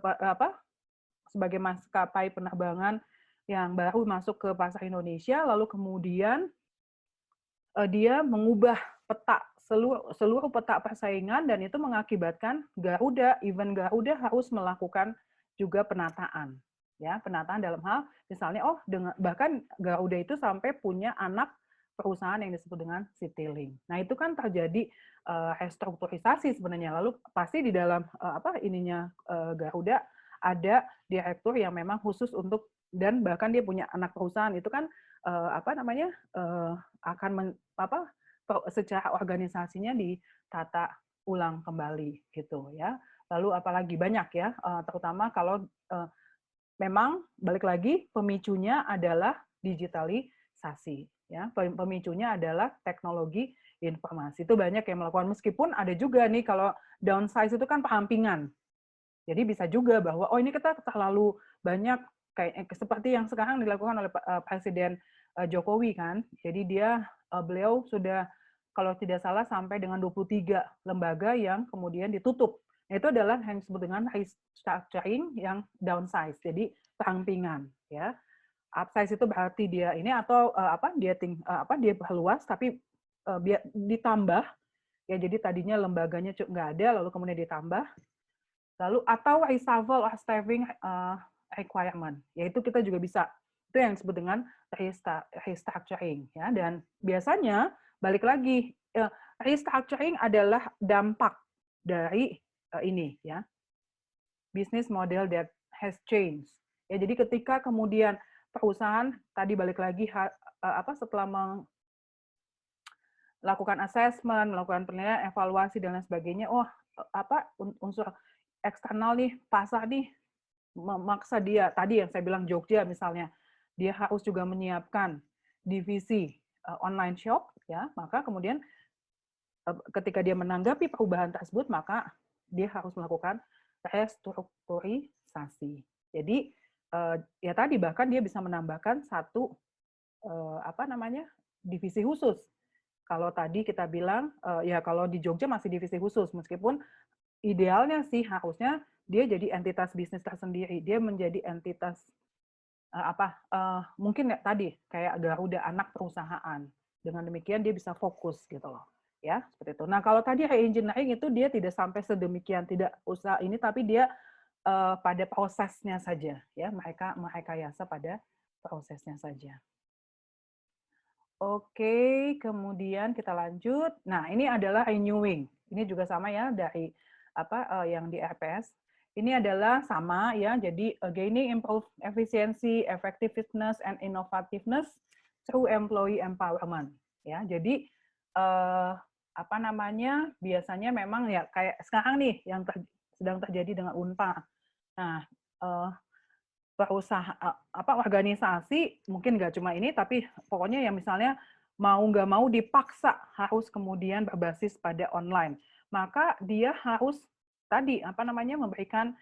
sebagai maskapai penerbangan yang baru masuk ke pasar Indonesia, lalu kemudian dia mengubah peta seluruh peta persaingan, dan itu mengakibatkan event Garuda harus melakukan juga penataan. Ya, penataan dalam hal misalnya bahkan Garuda itu sampai punya anak perusahaan yang disebut dengan Citylink. Nah, itu kan terjadi restrukturisasi sebenarnya. Lalu pasti di dalam Garuda ada direktur yang memang khusus untuk, dan bahkan dia punya anak perusahaan itu kan akan secara organisasinya ditata ulang kembali gitu ya. Lalu apalagi banyak ya, terutama kalau memang balik lagi pemicunya adalah digitalisasi ya. Pemicunya adalah teknologi informasi. Itu banyak yang melakukan, meskipun ada juga nih kalau downsize itu kan perampingan. Jadi bisa juga bahwa ini kita terlalu banyak kayak seperti yang sekarang dilakukan oleh Presiden Jokowi kan. Jadi beliau sudah kalau tidak salah sampai dengan 23 lembaga yang kemudian ditutup. Nah, itu adalah yang disebut dengan restructuring yang downsize. Jadi perampingan ya. Upsize itu berarti dia ini atau dia perluas tapi ditambah ya. Jadi tadinya lembaganya nggak ada, lalu kemudian ditambah. Lalu atau reshuffle or staffing requirement, yaitu kita juga bisa, itu yang disebut dengan restructuring ya. Dan biasanya balik lagi restructuring adalah dampak dari ini ya, business model that has changed ya. Jadi ketika kemudian perusahaan tadi balik lagi setelah melakukan assessment, melakukan penilaian, evaluasi dan lain sebagainya, unsur eksternal nih, pasar nih memaksa dia, tadi yang saya bilang Jogja misalnya, dia harus juga menyiapkan divisi online shop ya, maka kemudian ketika dia menanggapi perubahan tersebut, maka dia harus melakukan restrukturisasi. Jadi ya tadi bahkan dia bisa menambahkan satu divisi khusus. Kalau tadi kita bilang ya kalau di Jogja masih divisi khusus, meskipun idealnya sih harusnya dia jadi entitas bisnis tersendiri, dia menjadi entitas mungkin tadi kayak Garuda anak perusahaan. Dengan demikian dia bisa fokus gitu loh. Ya, seperti itu. Nah, kalau tadi re-engineering itu dia tidak sampai sedemikian, tidak usah ini, tapi dia pada prosesnya saja, ya, mereka merekayasa pada prosesnya saja. Oke, kemudian kita lanjut. Nah, ini adalah renewing. Ini juga sama ya dari yang di RPS. Ini adalah sama ya. Jadi gaining improve efficiency, effectiveness, and innovativeness through employee empowerment. Ya, jadi biasanya memang ya kayak sekarang nih yang sedang terjadi dengan Unpad. Nah, organisasi mungkin nggak cuma ini, tapi pokoknya yang misalnya mau nggak mau dipaksa harus kemudian berbasis pada online, maka dia harus tadi memberikan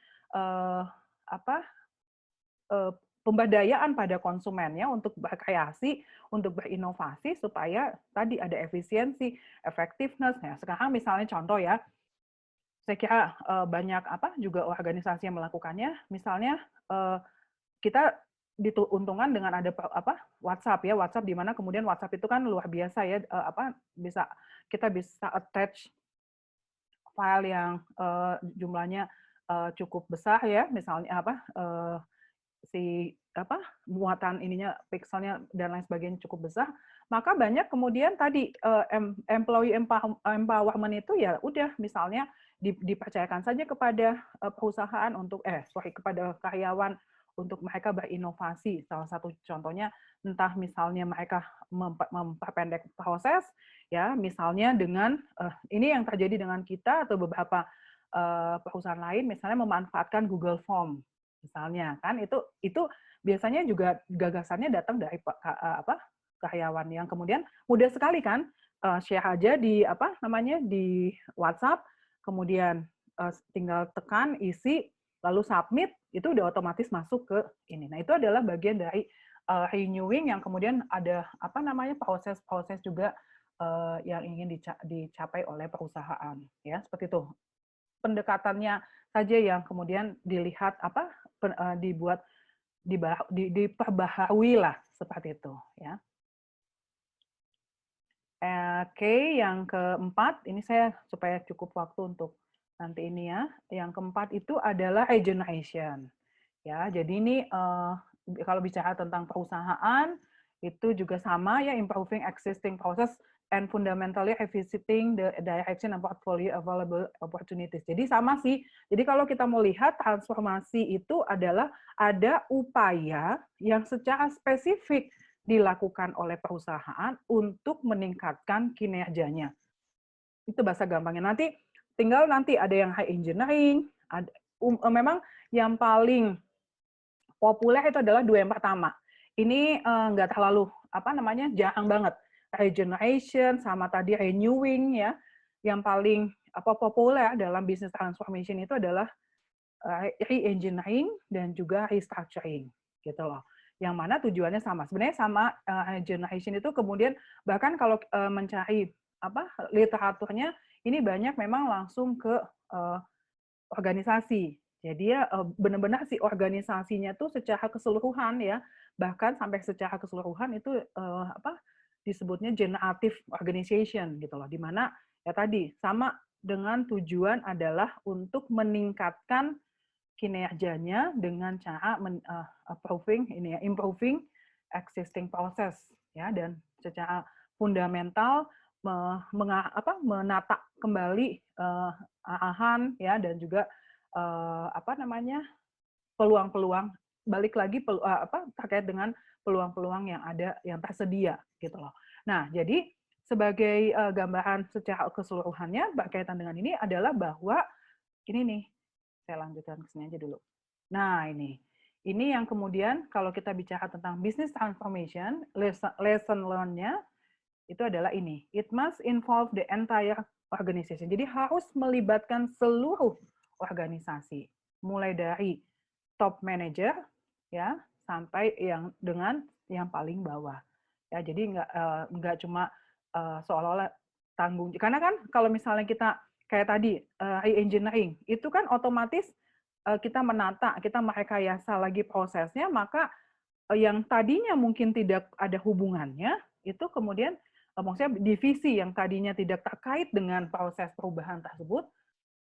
pemberdayaan pada konsumennya untuk berkreasi, untuk berinovasi supaya tadi ada efisiensi, effectiveness. Nah, sekarang misalnya contoh ya, saya kira banyak juga organisasi yang melakukannya, misalnya kita diuntungkan dengan ada WhatsApp ya, WhatsApp di mana kemudian WhatsApp itu kan luar biasa ya, kita bisa attach file yang jumlahnya cukup besar ya, misalnya muatan ininya pixelnya dan lain sebagainya cukup besar, maka banyak kemudian tadi employee empowerment itu ya udah misalnya dipercayakan saja kepada perusahaan untuk kepada karyawan untuk mereka berinovasi. Salah satu contohnya entah misalnya mereka memperpendek proses ya, misalnya dengan ini yang terjadi dengan kita atau beberapa perusahaan lain misalnya memanfaatkan Google Form misalnya, kan itu biasanya juga gagasannya datang dari karyawan yang kemudian mudah sekali kan, share aja di di WhatsApp, kemudian tinggal tekan isi lalu submit, itu udah otomatis masuk ke ini. Nah, itu adalah bagian dari renewing yang kemudian ada proses-proses juga yang ingin dicapai oleh perusahaan ya, seperti itu. Pendekatannya saja yang kemudian dilihat diperbaharui lah seperti itu ya. Oke, yang keempat ini saya supaya cukup waktu untuk nanti ini ya. Yang keempat itu adalah regeneration. Ya, jadi ini kalau bicara tentang perusahaan itu juga sama ya, improving existing process and fundamentally revisiting the direction and portfolio available opportunities. Jadi sama sih. Jadi kalau kita mau lihat transformasi itu adalah ada upaya yang secara spesifik dilakukan oleh perusahaan untuk meningkatkan kinerjanya. Itu bahasa gampangnya. Tinggal ada yang high engineering, memang yang paling populer itu adalah dua yang pertama. Ini nggak terlalu jarang banget. Regeneration sama tadi renewing ya. Yang paling populer dalam business transformation itu adalah re-engineering dan juga restructuring gitu loh. Yang mana tujuannya sama. Sebenarnya sama, regeneration itu kemudian bahkan kalau mencari literaturnya ini banyak memang langsung ke organisasi. Jadi ya benar-benar si organisasinya tuh secara keseluruhan ya, bahkan sampai secara keseluruhan itu disebutnya generative organization gitu loh, di mana ya tadi sama dengan tujuan adalah untuk meningkatkan kinerjanya dengan cara improving existing process ya, dan secara fundamental menata kembali arahan ya, dan juga peluang-peluang balik lagi terkait dengan peluang-peluang yang ada yang tersedia gitu loh. Nah, jadi sebagai gambaran secara keseluruhannya berkaitan dengan ini adalah bahwa ini nih, saya lanjutkan ke sini aja dulu. Nah, ini yang kemudian kalau kita bicara tentang business transformation, lesson learn-nya itu adalah ini. It must involve the entire organization. Jadi harus melibatkan seluruh organisasi, mulai dari top manager ya sampai yang dengan yang paling bawah. Ya, jadi nggak cuma seolah-olah tanggung. Karena kan kalau misalnya kita kayak tadi re-engineering itu kan otomatis kita menata, kita merekayasa lagi prosesnya, maka yang tadinya mungkin tidak ada hubungannya, itu kemudian maksudnya divisi yang tadinya tidak terkait dengan proses perubahan tersebut,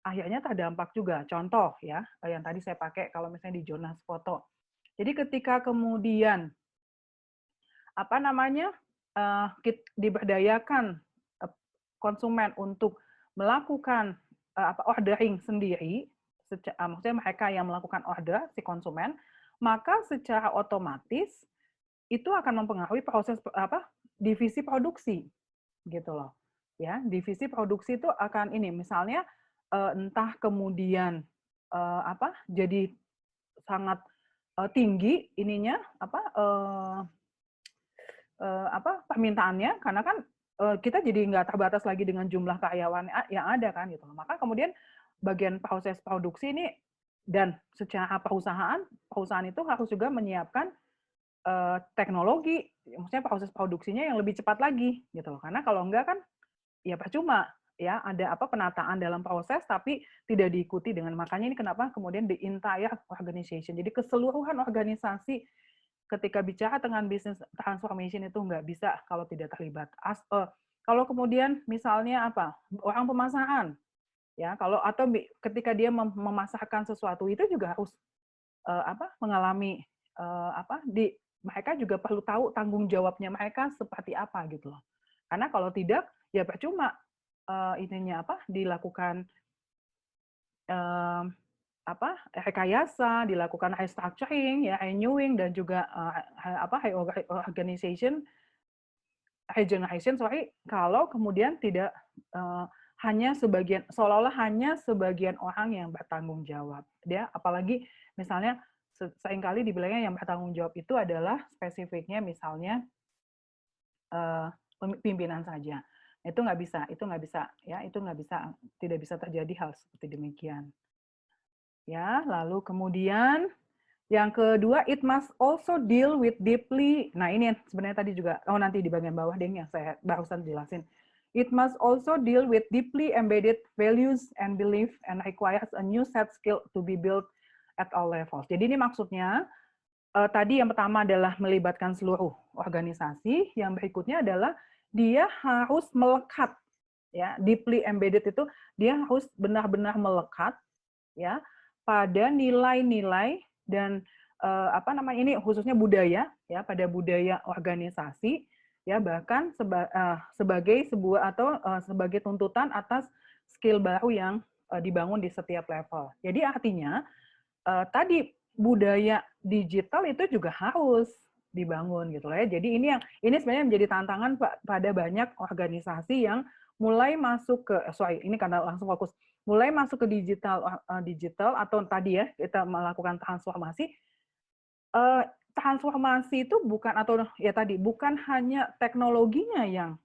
akhirnya terdampak juga. Contoh ya, yang tadi saya pakai kalau misalnya di Jonas Foto. Jadi ketika kemudian diberdayakan konsumen untuk melakukan ordering sendiri, maksudnya mereka yang melakukan order si konsumen, maka secara otomatis itu akan mempengaruhi proses divisi produksi gitu loh. Ya, divisi produksi itu akan ini misalnya entah kemudian jadi sangat tinggi ininya permintaannya, karena kan kita jadi nggak terbatas lagi dengan jumlah karyawan yang ada kan gitu. Maka kemudian bagian proses produksi ini dan secara perusahaan itu harus juga menyiapkan teknologi, maksudnya proses produksinya yang lebih cepat lagi gitu loh. Karena kalau enggak kan ya percuma ya, ada penataan dalam proses tapi tidak diikuti dengan, makanya ini kenapa kemudian the entire organization. Jadi keseluruhan organisasi ketika bicara dengan business transformation itu nggak bisa kalau tidak terlibat. Kalau kemudian misalnya orang pemasaran ya, atau ketika dia memasarkan sesuatu itu juga harus mengalami mereka juga perlu tahu tanggung jawabnya mereka seperti apa gitu loh. Karena kalau tidak ya percuma dilakukan rekayasa, dilakukan restructuring, ya renewing, dan juga regeneration, kalau kemudian tidak hanya sebagian, seolah-olah hanya sebagian orang yang bertanggung jawab. Dia apalagi misalnya seringkali dibilangnya yang bertanggung jawab itu adalah spesifiknya misalnya pimpinan saja. Itu nggak bisa ya, itu nggak bisa, tidak bisa terjadi hal seperti demikian. Ya, lalu kemudian yang kedua, it must also deal with deeply. Nah, ini sebenarnya tadi juga, nanti di bagian bawah deh yang saya barusan jelasin. It must also deal with deeply embedded values and belief and requires a new set skill to be built at all levels. Jadi ini maksudnya, tadi yang pertama adalah melibatkan seluruh organisasi, yang berikutnya adalah dia harus melekat, ya, deeply embedded itu dia harus benar-benar melekat, ya, pada nilai-nilai dan ini khususnya budaya, ya, pada budaya organisasi, ya, bahkan sebagai sebuah atau sebagai tuntutan atas skill baru yang dibangun di setiap level. Jadi artinya tadi budaya digital itu juga harus dibangun gitu ya. Jadi ini sebenarnya menjadi tantangan pada banyak organisasi yang mulai masuk ke ini karena langsung fokus mulai masuk ke digital atau tadi ya kita melakukan transformasi. Transformasi itu bukan bukan hanya teknologinya yang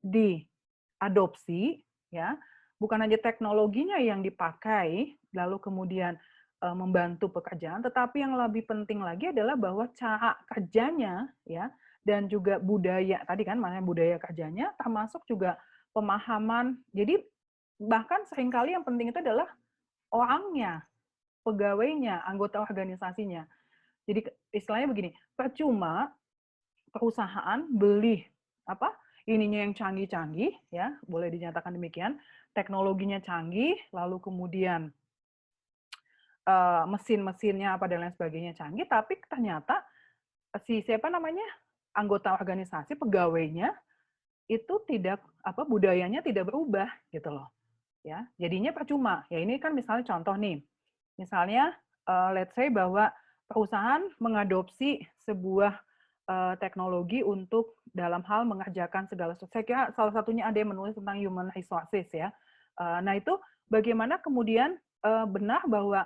diadopsi, ya, bukan hanya teknologinya yang dipakai lalu kemudian membantu pekerjaan, tetapi yang lebih penting lagi adalah bahwa cara kerjanya, ya, dan juga budaya tadi kan, makanya budaya kerjanya termasuk juga pemahaman. Jadi bahkan seringkali yang penting itu adalah orangnya, pegawainya, anggota organisasinya. Jadi istilahnya begini, percuma perusahaan beli ininya yang canggih-canggih, ya, boleh dinyatakan demikian, teknologinya canggih, lalu kemudian mesin-mesinnya dan lain sebagainya canggih, tapi ternyata anggota organisasi, pegawainya itu tidak budayanya tidak berubah gitu loh, ya, jadinya percuma. Ya ini kan misalnya contoh nih, misalnya let's say bahwa perusahaan mengadopsi sebuah teknologi untuk dalam hal mengerjakan segala sesuatu. Saya kira salah satunya ada yang menulis tentang human resources, ya. Nah itu bagaimana kemudian benar bahwa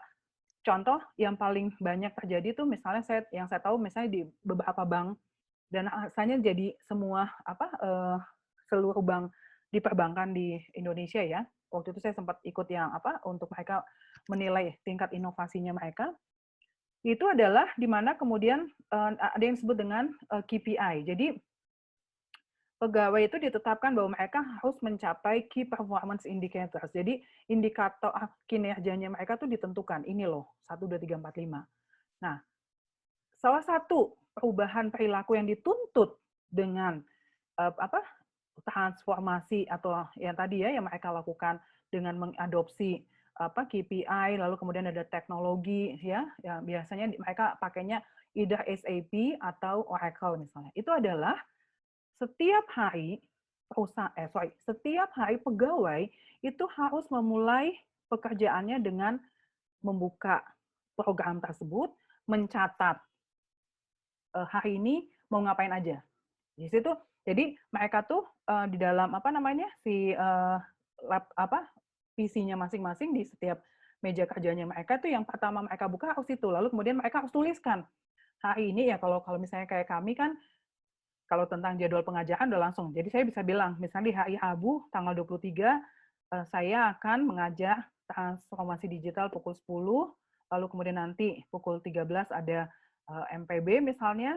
contoh yang paling banyak terjadi itu misalnya yang saya tahu misalnya di beberapa bank, dan asalnya jadi semua seluruh bank di perbankan di Indonesia, ya. Waktu itu saya sempat ikut yang untuk mereka menilai tingkat inovasinya mereka. Itu adalah di mana kemudian ada yang disebut dengan KPI. Jadi pegawai itu ditetapkan bahwa mereka harus mencapai key performance indicators. Jadi indikator kinerjanya mereka tuh ditentukan. Ini loh, 1, 2, 3, 4, 5. Nah, salah satu perubahan perilaku yang dituntut dengan transformasi atau yang tadi ya yang mereka lakukan dengan mengadopsi KPI, lalu kemudian ada teknologi ya biasanya mereka pakainya either SAP atau Oracle misalnya. Itu adalah setiap hari setiap hari pegawai itu harus memulai pekerjaannya dengan membuka program tersebut, mencatat hari ini mau ngapain aja. Di situ jadi mereka tuh di dalam PC-nya masing-masing di setiap meja kerjanya mereka tuh yang pertama mereka buka harus itu. Lalu kemudian mereka harus tuliskan hari ini ya kalau misalnya kayak kami kan kalau tentang jadwal pengajaran udah langsung. Jadi saya bisa bilang misalnya di hari Rabu tanggal 23 saya akan mengajar transformasi digital pukul 10, lalu kemudian nanti pukul 13 ada MPB misalnya,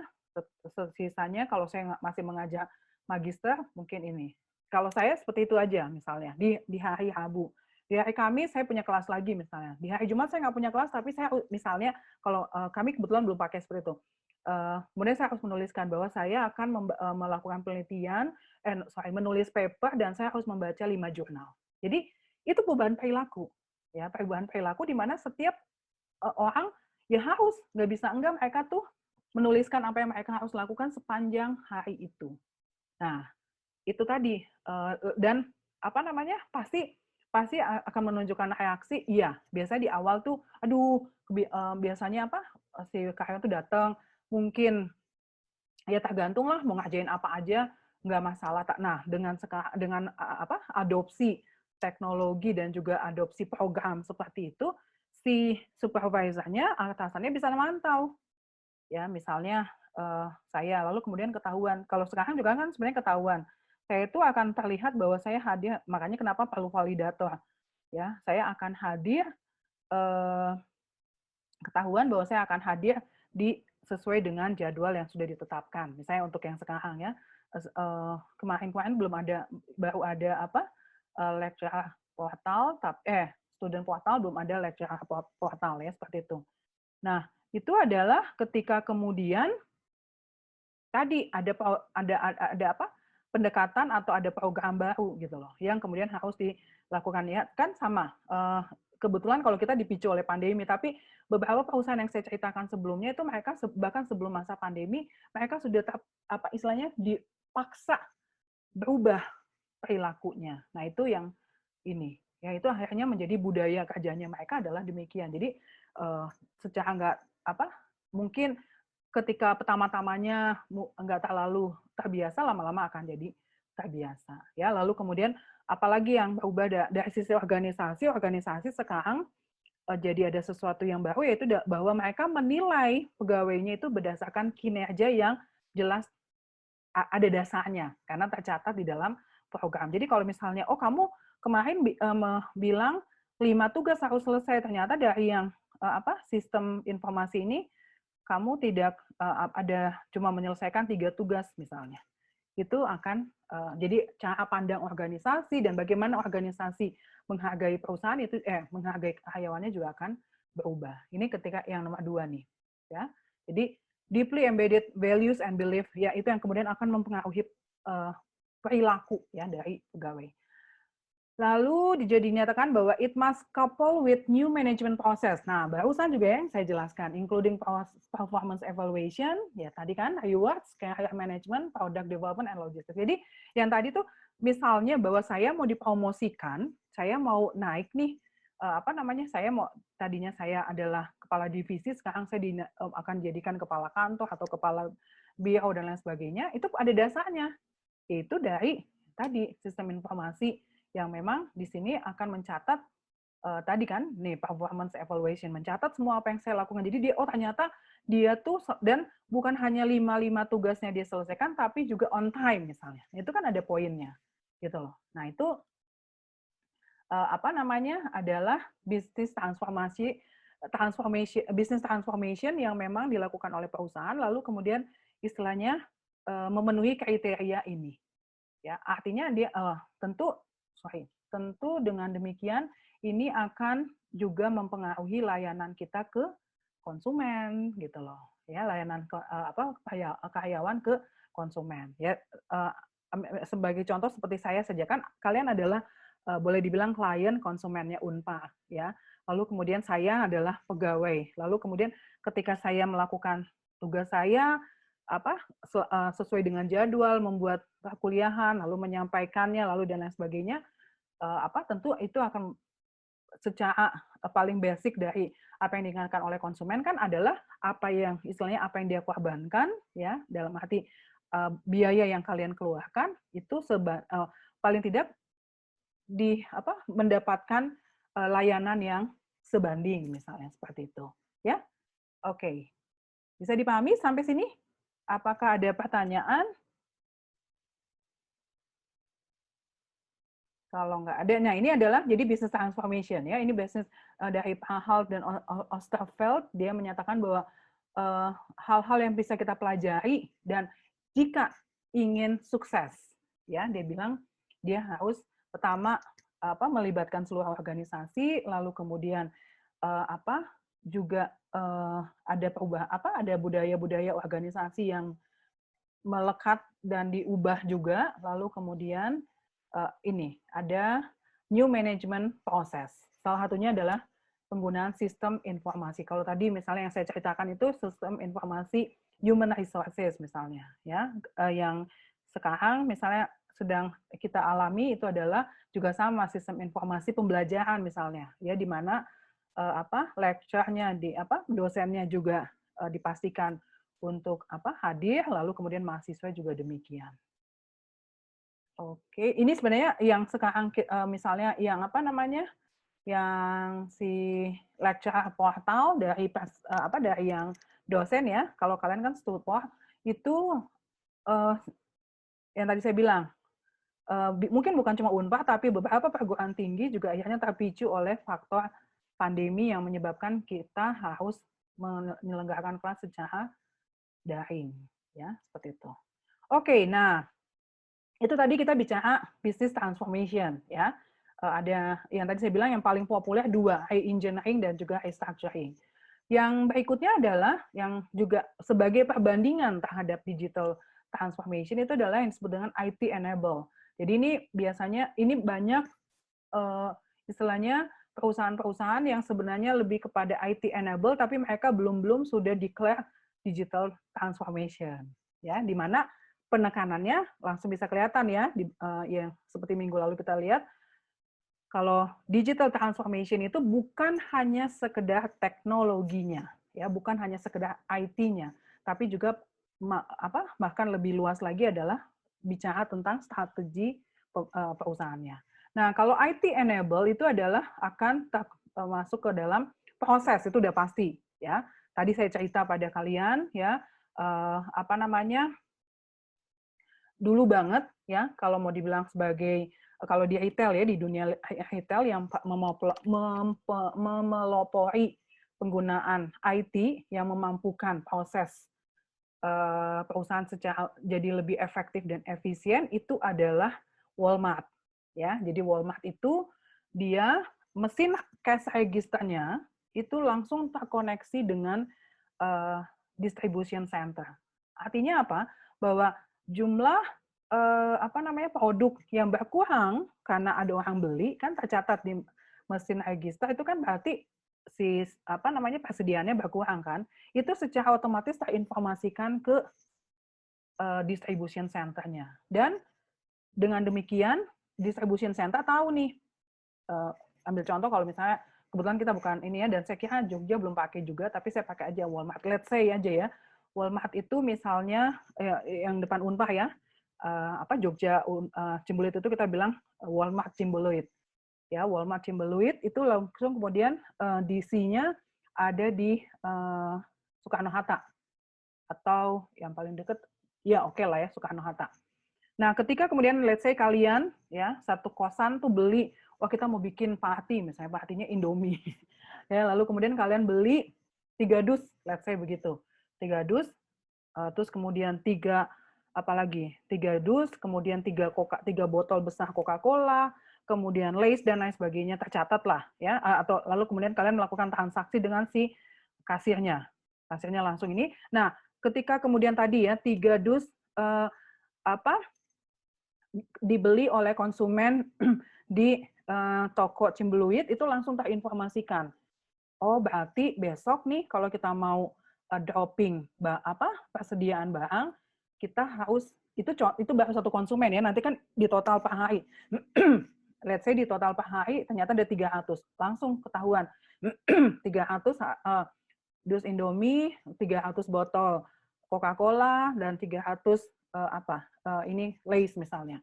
sisanya kalau saya masih mengajar magister mungkin ini. Kalau saya seperti itu aja misalnya di hari Rabu. Di hari Kamis saya punya kelas lagi misalnya. Di hari Jumat saya nggak punya kelas tapi saya misalnya kalau kami kebetulan belum pakai seperti itu. Kemudian saya harus menuliskan bahwa saya akan melakukan penelitian, menulis paper dan saya harus membaca 5 jurnal. Jadi itu perubahan perilaku, ya perubahan perilaku di mana setiap orang ya harus nggak bisa enggak mereka tuh menuliskan apa yang mereka harus lakukan sepanjang hari itu. Nah itu tadi dan pasti akan menunjukkan reaksi. Iya biasanya di awal tuh, aduh biasanya si karyawan tuh datang mungkin ya tergantung lah mau ngajain apa aja nggak masalah. Nah dengan adopsi teknologi dan juga adopsi program seperti itu, si supervisornya atasannya bisa memantau. Ya misalnya saya lalu kemudian ketahuan. Kalau sekarang juga kan sebenarnya ketahuan. Saya itu akan terlihat bahwa saya hadir, makanya kenapa perlu validator. Ya, saya akan hadir ketahuan bahwa saya akan hadir sesuai dengan jadwal yang sudah ditetapkan. Misalnya untuk yang sekarang ya, kemarin-kemarin baru ada lecture portal, student portal belum ada lecture portal ya seperti itu. Nah itu adalah ketika kemudian tadi ada pendekatan atau ada program baru gitu loh yang kemudian harus dilakukan ya kan sama. Kebetulan kalau kita dipicu oleh pandemi, tapi beberapa perusahaan yang saya ceritakan sebelumnya itu mereka bahkan sebelum masa pandemi mereka sudah istilahnya dipaksa berubah perilakunya. Nah itu yang ini ya itu akhirnya menjadi budaya kerjanya mereka adalah demikian. Jadi secara nggak mungkin ketika pertama-tamanya nggak terlalu terbiasa, lama-lama akan jadi terbiasa. Ya, lalu kemudian apalagi yang berubah dari sisi organisasi sekarang jadi ada sesuatu yang baru yaitu bahwa mereka menilai pegawainya itu berdasarkan kinerja yang jelas ada dasarnya karena tercatat di dalam program. Jadi kalau misalnya kamu kemarin bilang 5 tugas harus selesai, ternyata dari yang sistem informasi ini kamu tidak cuma menyelesaikan 3 tugas misalnya. Itu akan jadi cara pandang organisasi dan bagaimana organisasi menghargai perusahaan itu menghargai karyawannya juga akan berubah. Ini ketika yang nomor 2 nih, ya. Jadi deeply embedded values and belief ya itu yang kemudian akan mempengaruhi perilaku ya dari pegawai. Lalu dinyatakan bahwa it must couple with new management process. Nah, barusan juga yang saya jelaskan, including performance evaluation, ya tadi kan rewards, career management, product development, and logistics. Jadi yang tadi tuh misalnya bahwa saya mau dipromosikan, saya mau naik nih, tadinya saya adalah kepala divisi, sekarang saya akan jadikan kepala kantor atau kepala biro dan lain sebagainya, itu ada dasarnya, yaitu dari tadi sistem informasi yang memang di sini akan mencatat tadi kan nih performance evaluation, mencatat semua apa yang saya lakukan. Jadi ternyata dia tuh dan bukan hanya 5 tugasnya dia selesaikan tapi juga on time misalnya. Itu kan ada poinnya gitu loh. Nah, itu adalah business transformation yang memang dilakukan oleh perusahaan lalu kemudian istilahnya memenuhi kriteria ini. Ya, artinya dia tentu dengan demikian ini akan juga mempengaruhi layanan kita ke konsumen gitu loh. Ya, layanan karyawan ke konsumen. Ya, sebagai contoh seperti saya saja kan kalian adalah boleh dibilang klien konsumennya Unpad ya. Lalu kemudian saya adalah pegawai. Lalu kemudian ketika saya melakukan tugas saya sesuai dengan jadwal, membuat perkuliahan, lalu menyampaikannya, lalu dan lain sebagainya, tentu itu akan secara paling basic dari apa yang diinginkan oleh konsumen kan adalah apa yang istilahnya apa yang dia korbankan ya dalam arti biaya yang kalian keluarkan itu paling tidak mendapatkan layanan yang sebanding misalnya seperti itu ya. Oke. Bisa dipahami sampai sini? Apakah ada pertanyaan? Kalau nggak ada, nah ini adalah jadi business transformation ya. Ini business dari Halt dan Osterfeld, dia menyatakan bahwa hal-hal yang bisa kita pelajari dan jika ingin sukses, ya dia bilang dia harus pertama melibatkan seluruh organisasi, lalu kemudian juga ada ada budaya-budaya organisasi yang melekat dan diubah juga, lalu kemudian ini ada new management process. Salah satunya adalah penggunaan sistem informasi. Kalau tadi misalnya yang saya ceritakan itu sistem informasi human resources misalnya, ya, yang sekarang misalnya sedang kita alami itu adalah juga sama sistem informasi pembelajaran misalnya, ya, di mana lecture-nya dosennya juga dipastikan untuk hadir, lalu kemudian mahasiswa juga demikian. Oke, ini sebenarnya yang sekarang misalnya yang yang si lecture portal dari dari yang dosen ya. Kalau kalian kan Studport itu yang tadi saya bilang mungkin bukan cuma Unpad tapi beberapa perguruan tinggi juga akhirnya terpicu oleh faktor pandemi yang menyebabkan kita harus menyelenggarakan kelas secara daring ya, seperti itu. Oke, nah itu tadi kita bicara business transformation ya. Ada yang tadi saya bilang yang paling populer dua, re-engineering dan juga restructuring. Yang berikutnya adalah yang juga sebagai perbandingan terhadap digital transformation itu adalah yang disebut dengan IT enable. Jadi ini biasanya ini banyak istilahnya perusahaan-perusahaan yang sebenarnya lebih kepada IT enable tapi mereka belum sudah declare digital transformation ya, di mana penekanannya langsung bisa kelihatan ya, yang seperti minggu lalu kita lihat, kalau digital transformation itu bukan hanya sekedar teknologinya, ya, bukan hanya sekedar IT-nya, tapi juga bahkan lebih luas lagi adalah bicara tentang strategi perusahaannya. Nah, kalau IT enable itu adalah akan masuk ke dalam proses, itu udah pasti, ya. Tadi saya cerita pada kalian, ya, dulu banget ya kalau mau dibilang sebagai kalau di retail ya, di dunia retail yang memelopori penggunaan IT yang memampukan proses perusahaan secara jadi lebih efektif dan efisien itu adalah Walmart ya. Jadi Walmart itu dia mesin cash registernya itu langsung terkoneksi dengan distribution center. Artinya apa? Bahwa jumlah produk yang berkurang karena ada orang beli kan tercatat di mesin register itu kan berarti si persediaannya berkurang kan, itu secara otomatis terinformasikan ke distribution center-nya. Dan dengan demikian distribution center tahu nih, ambil contoh kalau misalnya kebetulan kita bukan ini ya, dan saya kira Jogja belum pakai juga, tapi saya pakai aja Walmart. Let's say aja ya, Walmart itu misalnya yang depan Unpad ya, Jogja Cimbeluit itu kita bilang Walmart Cimbeluit. Ya, Walmart Cimbeluit itu langsung kemudian DC-nya ada di Soekarno-Hatta atau yang paling dekat ya oke lah ya Soekarno-Hatta. Nah, ketika kemudian let's say kalian ya satu kosan tuh beli, wah kita mau bikin party misalnya partinya Indomie. Ya, lalu kemudian kalian beli 3 dus, let's say begitu. 3 dus terus kemudian 3 apalagi 3 dus, kemudian 3 botol besar Coca-Cola, kemudian Lays dan lain sebagainya tercatat lah ya, atau lalu kemudian kalian melakukan transaksi dengan si kasirnya. Kasirnya langsung ini. Nah, ketika kemudian tadi ya 3 dus apa dibeli oleh konsumen di toko Cimbeluit itu langsung terinformasikan. Oh, berarti besok nih kalau kita mau dropping persediaan barang, kita harus itu baru satu konsumen ya. Nanti kan di total per hari. Let's say di total per hari ternyata ada 300. Langsung ketahuan. 300 dus Indomie, 300 botol Coca-Cola dan 300 ini Lays misalnya.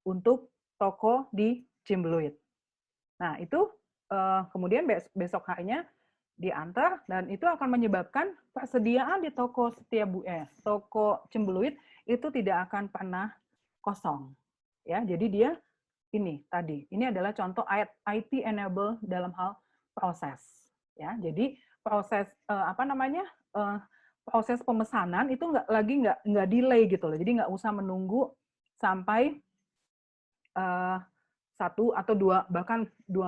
Untuk toko di Cimbeluit. Nah, itu kemudian besok harinya diantar dan itu akan menyebabkan persediaan di toko toko Cimbeluit itu tidak akan pernah kosong. Ya, jadi dia ini adalah contoh IT enable dalam hal proses. Ya, jadi proses proses pemesanan itu nggak delay gitu loh. Jadi nggak usah menunggu sampai 1 atau 2 bahkan 1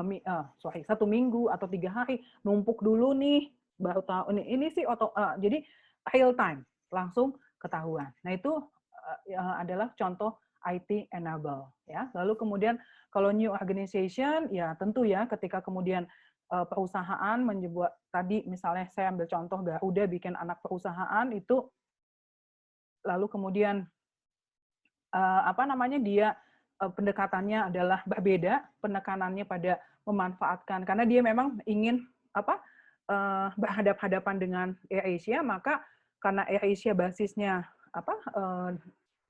minggu atau 3 hari numpuk dulu nih baru tahu ini sih jadi real time langsung ketahuan. Nah itu adalah contoh IT enable ya. Lalu kemudian kalau new organization ya tentu ya ketika kemudian perusahaan membuat tadi misalnya saya ambil contoh Garuda bikin anak perusahaan itu lalu kemudian dia pendekatannya adalah berbeda, penekanannya pada memanfaatkan karena dia memang ingin berhadapan-hadapan dengan AirAsia, maka karena AirAsia basisnya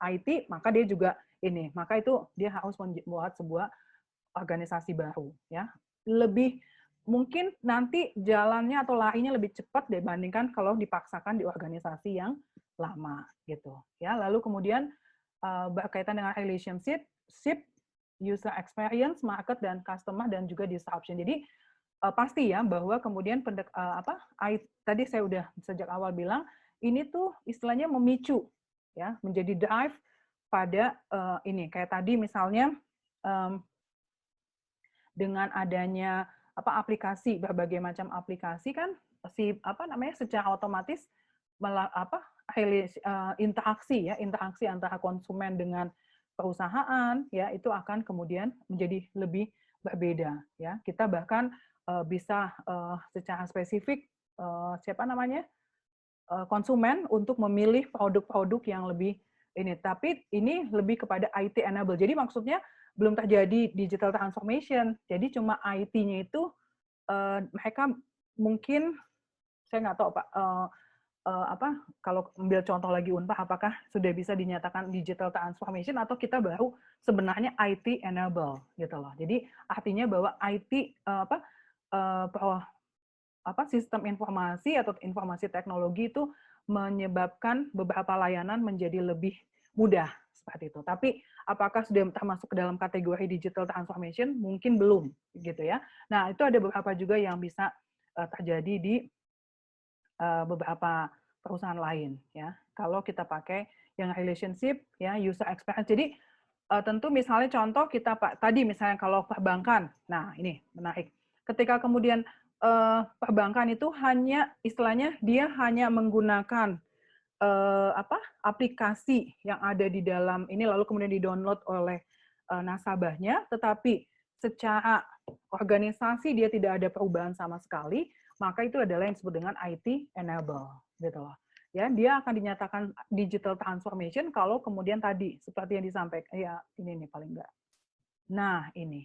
IT, maka dia juga maka itu dia harus membuat sebuah organisasi baru ya. Lebih mungkin nanti jalannya atau larinya lebih cepat dibandingkan kalau dipaksakan di organisasi yang lama gitu ya. Lalu kemudian berkaitan dengan relationship, user experience, market dan customer dan juga disruption. Jadi pasti ya bahwa kemudian tadi saya udah sejak awal bilang ini tuh istilahnya memicu ya menjadi drive pada kayak tadi misalnya dengan adanya aplikasi berbagai macam aplikasi kan secara otomatis interaksi antara konsumen dengan perusahaan ya itu akan kemudian menjadi lebih berbeda ya. Kita bahkan bisa secara spesifik konsumen untuk memilih produk-produk yang lebih tapi ini lebih kepada IT enable. Jadi maksudnya belum terjadi digital transformation. Jadi cuma IT-nya itu mereka mungkin saya nggak tahu Pak kalau ambil contoh lagi Unpad, apakah sudah bisa dinyatakan digital transformation atau kita baru sebenarnya IT enable gitu loh. Jadi artinya bahwa IT sistem informasi atau informasi teknologi itu menyebabkan beberapa layanan menjadi lebih mudah seperti itu. Tapi apakah sudah termasuk ke dalam kategori digital transformation? Mungkin belum gitu ya. Nah, itu ada beberapa juga yang bisa terjadi di beberapa perusahaan lain ya. Kalau kita pakai yang relationship ya user experience. Jadi tentu misalnya contoh kita tadi misalnya kalau perbankan. Nah, ini menarik. Ketika kemudian perbankan itu hanya istilahnya dia hanya menggunakan aplikasi yang ada di dalam ini lalu kemudian di-download oleh nasabahnya, tetapi secara organisasi dia tidak ada perubahan sama sekali, maka itu adalah yang disebut dengan IT enable gitu loh. Ya, dia akan dinyatakan digital transformation kalau kemudian tadi seperti yang disampaikan ya ini nih paling enggak. Nah, ini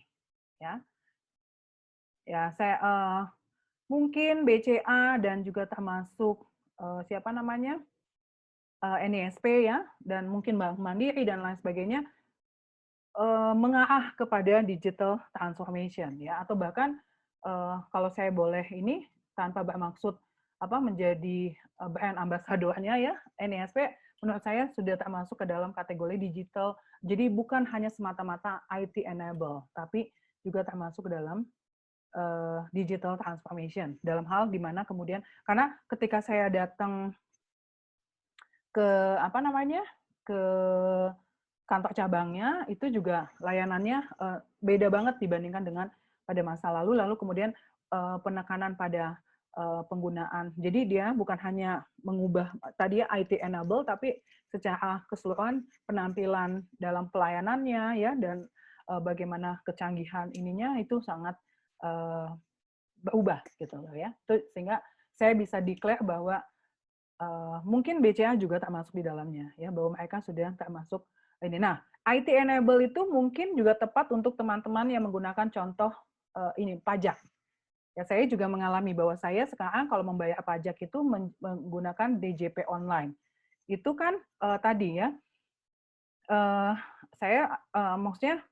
ya. Ya, saya mungkin BCA dan juga termasuk siapa namanya? NISP ya dan mungkin Bank Mandiri dan lain sebagainya mengarah kepada digital transformation ya atau bahkan kalau saya boleh ini tanpa bermaksud menjadi brand ambassadornya ya NISP menurut saya sudah termasuk ke dalam kategori digital jadi bukan hanya semata-mata IT enable tapi juga termasuk ke dalam digital transformation dalam hal di mana kemudian karena ketika saya datang ke ke kantor cabangnya itu juga layanannya beda banget dibandingkan dengan pada masa lalu. Lalu kemudian penekanan pada penggunaan. Jadi dia bukan hanya mengubah tadi IT enable, tapi secara keseluruhan penampilan dalam pelayanannya ya dan bagaimana kecanggihan ininya itu sangat berubah gitu loh ya. Sehingga saya bisa declare bahwa mungkin BCA juga termasuk di dalamnya ya, bahwa mereka sudah termasuk ini. Nah, IT enable itu mungkin juga tepat untuk teman-teman yang menggunakan contoh ini pajak. Ya, saya juga mengalami bahwa saya sekarang kalau membayar pajak itu menggunakan DJP online. Itu kan tadi ya, saya maksudnya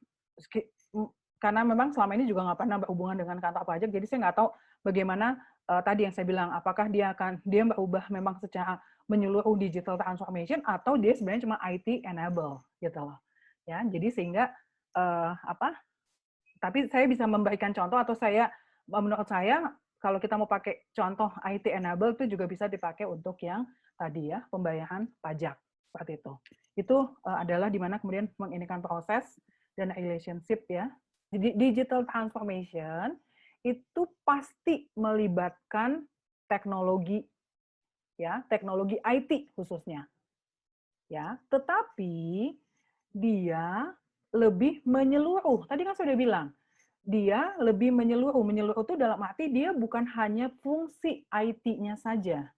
karena memang selama ini juga nggak pernah berhubungan dengan kantor pajak, jadi saya nggak tahu bagaimana tadi yang saya bilang, apakah dia berubah memang secara menyeluruh digital transformation atau dia sebenarnya cuma IT enable gitu loh. Ya, jadi sehingga tapi saya bisa memberikan contoh atau menurut saya kalau kita mau pakai contoh IT enable itu juga bisa dipakai untuk yang tadi ya, pembayaran pajak seperti itu. Itu adalah di mana kemudian menginikan proses dan relationship ya. Jadi digital transformation itu pasti melibatkan teknologi ya, teknologi IT khususnya. Ya, tetapi dia lebih menyeluruh. Tadi kan sudah bilang, dia lebih menyeluruh. Menyeluruh itu dalam arti dia bukan hanya fungsi IT-nya saja.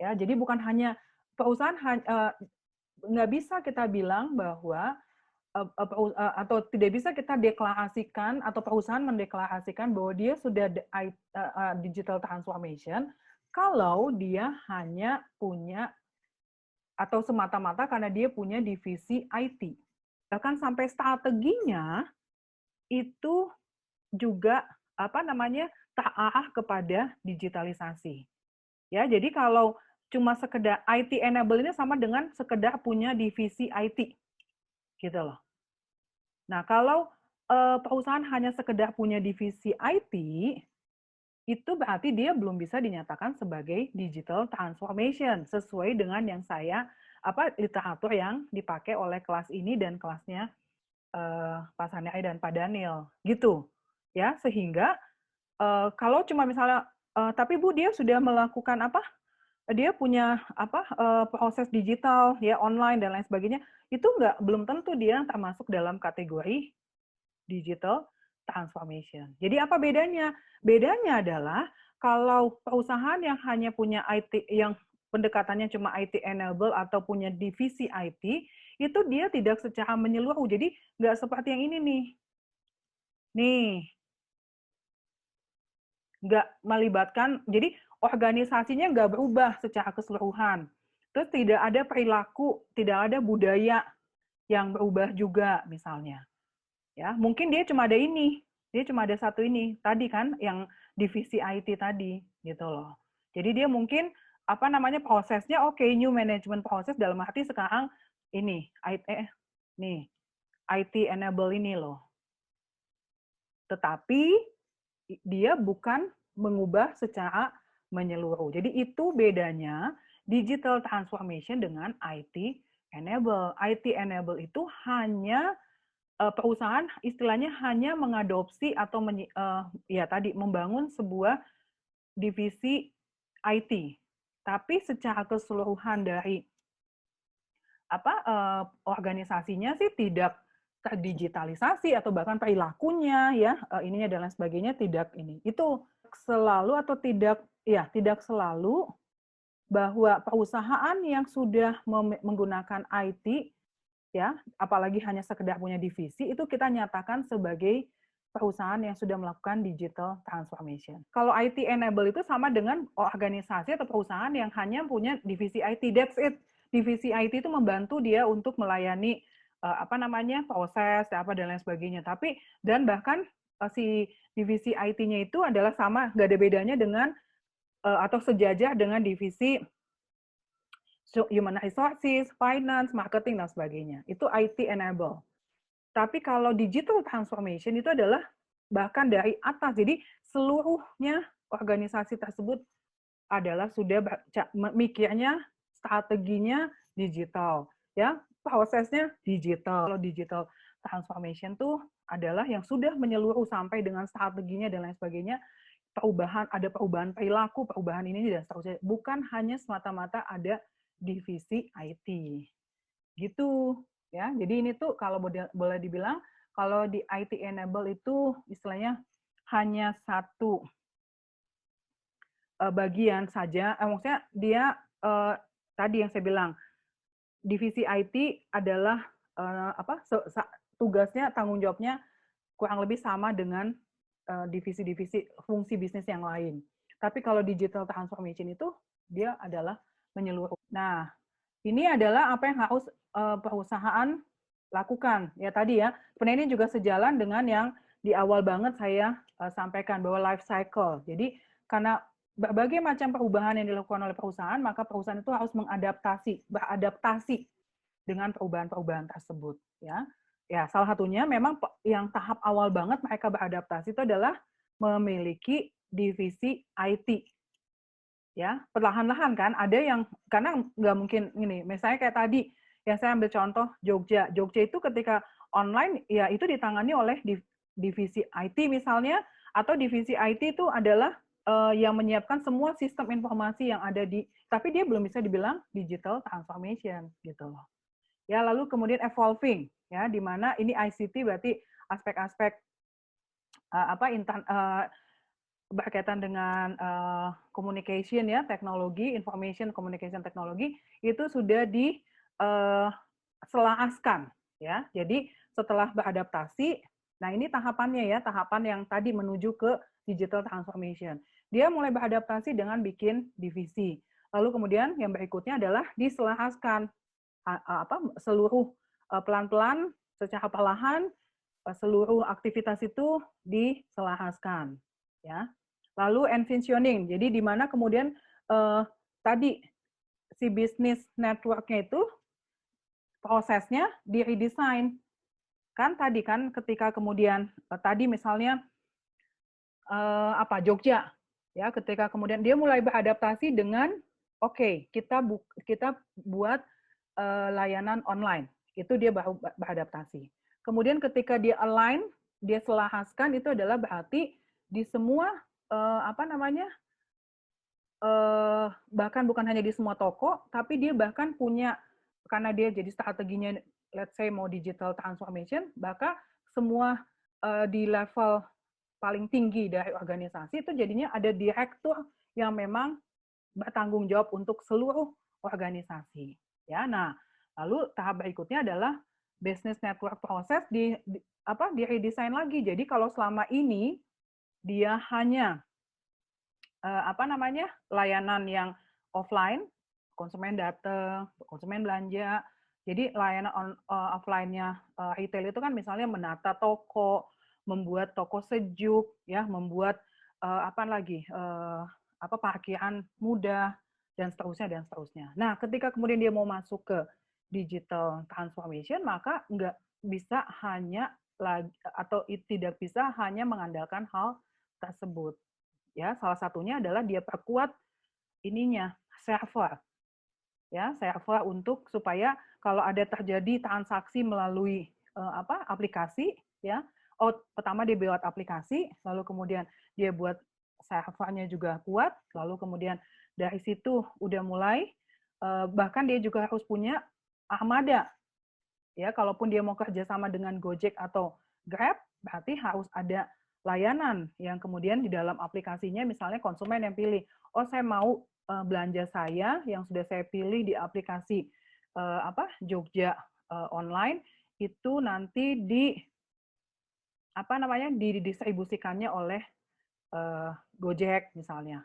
Ya, jadi bukan hanya perusahaan nggak bisa kita bilang bahwa atau tidak bisa kita deklarasikan atau perusahaan mendeklarasikan bahwa dia sudah digital transformation kalau dia hanya punya atau semata-mata karena dia punya divisi IT. Bahkan sampai strateginya itu juga terarah kepada digitalisasi. Ya, jadi kalau cuma sekedar IT enable ini sama dengan sekedar punya divisi IT. Gitu loh. Nah, kalau perusahaan hanya sekedar punya divisi IT, itu berarti dia belum bisa dinyatakan sebagai digital transformation sesuai dengan yang literatur yang dipakai oleh kelas ini dan kelasnya Pak Sanai dan Pak Daniel gitu ya, sehingga kalau cuma misalnya tapi Bu dia sudah melakukan dia punya proses digital ya online dan lain sebagainya, itu belum tentu dia termasuk dalam kategori digital transformation. Jadi apa bedanya? Bedanya adalah kalau perusahaan yang hanya punya IT yang pendekatannya cuma IT enable atau punya divisi IT, itu dia tidak secara menyeluruh. Jadi nggak seperti yang ini nih. Nih, nggak melibatkan, jadi organisasinya nggak berubah secara keseluruhan. Terus tidak ada perilaku, tidak ada budaya yang berubah juga misalnya. Ya, mungkin dia cuma ada ini, dia cuma ada satu ini tadi kan yang divisi IT tadi gitu loh. Jadi dia mungkin prosesnya new management proses dalam arti sekarang ini IT enable ini loh. Tetapi dia bukan mengubah secara menyeluruh. Jadi itu bedanya digital transformation dengan IT enable. IT enable itu hanya perusahaan istilahnya hanya mengadopsi atau membangun sebuah divisi IT. Tapi secara keseluruhan dari organisasinya sih tidak terdigitalisasi atau bahkan perilakunya ya ininya dan lain sebagainya tidak ini. Itu selalu atau tidak selalu bahwa perusahaan yang sudah menggunakan IT ya, apalagi hanya sekedar punya divisi, itu kita nyatakan sebagai perusahaan yang sudah melakukan digital transformation. Kalau IT enable itu sama dengan organisasi atau perusahaan yang hanya punya divisi IT, that's it. Divisi IT itu membantu dia untuk melayani proses dan lain sebagainya. Dan bahkan si divisi IT-nya itu adalah sama, nggak ada bedanya dengan atau sejajar dengan divisi human resources, finance, marketing, dan sebagainya. Itu IT enable. Tapi kalau digital transformation itu adalah bahkan dari atas. Jadi seluruhnya organisasi tersebut adalah sudah mikirnya strateginya digital. ya prosesnya digital. Kalau digital transformation tuh adalah yang sudah menyeluruh sampai dengan strateginya dan lain sebagainya, ada perubahan perilaku, perubahan ini dan seterusnya. Bukan hanya semata-mata ada divisi IT. Gitu ya. Jadi ini tuh kalau boleh dibilang kalau di IT enable itu istilahnya hanya satu bagian saja. Maksudnya dia tadi yang saya bilang divisi IT adalah tugasnya, tanggung jawabnya kurang lebih sama dengan divisi-divisi fungsi bisnis yang lain. Tapi kalau digital transformation itu dia adalah menyeluruh. Nah, ini adalah apa yang harus perusahaan lakukan. Ya tadi ya, sebenarnya ini juga sejalan dengan yang di awal banget saya sampaikan bahwa life cycle. Jadi karena berbagai macam perubahan yang dilakukan oleh perusahaan, maka perusahaan itu harus beradaptasi dengan perubahan-perubahan tersebut. Ya, salah satunya memang yang tahap awal banget mereka beradaptasi itu adalah memiliki divisi IT. Ya, perlahan-lahan kan ada yang karena nggak mungkin ini. Misalnya kayak tadi yang saya ambil contoh Jogja. Jogja itu ketika online ya itu ditangani oleh divisi IT misalnya, atau divisi IT itu adalah yang menyiapkan semua sistem informasi yang ada tapi dia belum bisa dibilang digital transformation gitu loh. Ya, lalu kemudian evolving ya, di mana ini ICT berarti aspek-aspek berkaitan dengan communication ya, teknologi, information communication technology itu sudah diselahaskan ya. Jadi setelah beradaptasi, nah ini tahapannya ya, tahapan yang tadi menuju ke digital transformation. Dia mulai beradaptasi dengan bikin divisi. Lalu kemudian yang berikutnya adalah diselahaskan seluruh pelan-pelan secara perlahan seluruh aktivitas itu diselahaskan ya. Lalu envisioning, jadi di mana kemudian tadi si bisnis network-nya itu prosesnya di redesign. Kan tadi kan ketika kemudian tadi misalnya Jogja ya, ketika kemudian dia mulai beradaptasi dengan oke, kita buat layanan online. Itu dia baru beradaptasi. Kemudian ketika dia align, dia selahaskan, itu adalah berarti di semua bahkan bukan hanya di semua toko, tapi dia bahkan punya, karena dia jadi strateginya let's say mau digital transformation, bahkan semua di level paling tinggi dari organisasi itu jadinya ada direktur yang memang bertanggung jawab untuk seluruh organisasi. Ya, nah lalu tahap berikutnya adalah business network process di redesign lagi. Jadi kalau selama ini dia hanya layanan yang offline, konsumen datang, konsumen belanja. Jadi layanan offline-nya retail itu kan misalnya menata toko, membuat toko sejuk, ya, membuat parkiran mudah dan seterusnya. Nah, ketika kemudian dia mau masuk ke digital transformation, maka nggak bisa hanya atau tidak bisa hanya mengandalkan hal tersebut. Ya, salah satunya adalah dia perkuat ininya server. Ya, server untuk supaya kalau ada terjadi transaksi melalui aplikasi ya. Pertama dia buat aplikasi, lalu kemudian dia buat servernya juga kuat, lalu kemudian dari situ udah mulai bahkan dia juga harus punya armada. Ya, kalaupun dia mau kerjasama dengan Gojek atau Grab, berarti harus ada layanan yang kemudian di dalam aplikasinya misalnya konsumen yang pilih, oh saya mau belanja saya yang sudah saya pilih di aplikasi Jogja online itu nanti didistribusikannya oleh Gojek misalnya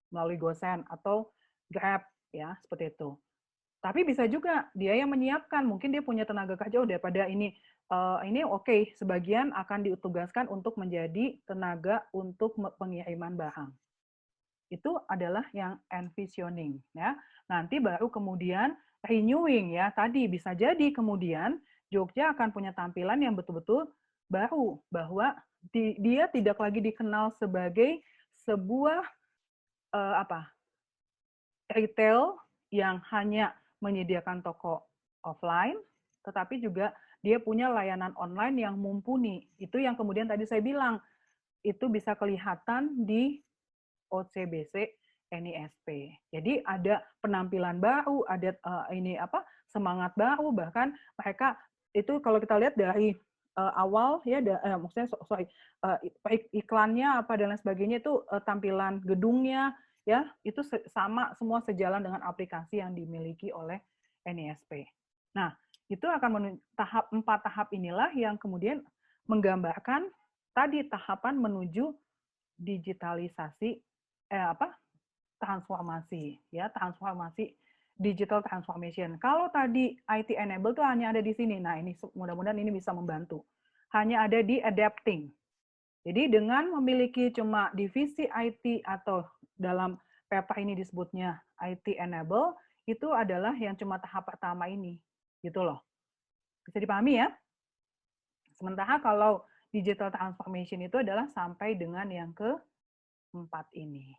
melalui GoSend atau Grab ya, seperti itu. Tapi bisa juga dia yang menyiapkan, mungkin dia punya tenaga kerja daripada ini oke, sebagian akan ditugaskan untuk menjadi tenaga untuk pengiriman barang. Itu adalah yang envisioning ya. Nanti baru kemudian renewing ya. Tadi bisa jadi kemudian Jogja akan punya tampilan yang betul-betul baru, bahwa dia tidak lagi dikenal sebagai sebuah retail yang hanya menyediakan toko offline, tetapi juga dia punya layanan online yang mumpuni. Itu yang kemudian tadi saya bilang, itu bisa kelihatan di OCBC NISP. Jadi ada penampilan baru, ada semangat baru, bahkan mereka itu kalau kita lihat dari awal ya, maksudnya iklannya apa dan lain sebagainya itu tampilan gedungnya ya itu sama semua sejalan dengan aplikasi yang dimiliki oleh NISP. Nah itu akan empat tahap inilah yang kemudian menggambarkan tadi tahapan menuju digitalisasi transformasi ya, transformasi digital transformation. Kalau tadi IT enable tuh hanya ada di sini. Nah, ini mudah-mudahan ini bisa membantu. Hanya ada di adapting. Jadi dengan memiliki cuma divisi IT atau dalam paper ini disebutnya IT enable, itu adalah yang cuma tahap pertama ini. Gitu loh. Bisa dipahami ya? Sementara kalau digital transformation itu adalah sampai dengan yang keempat ini.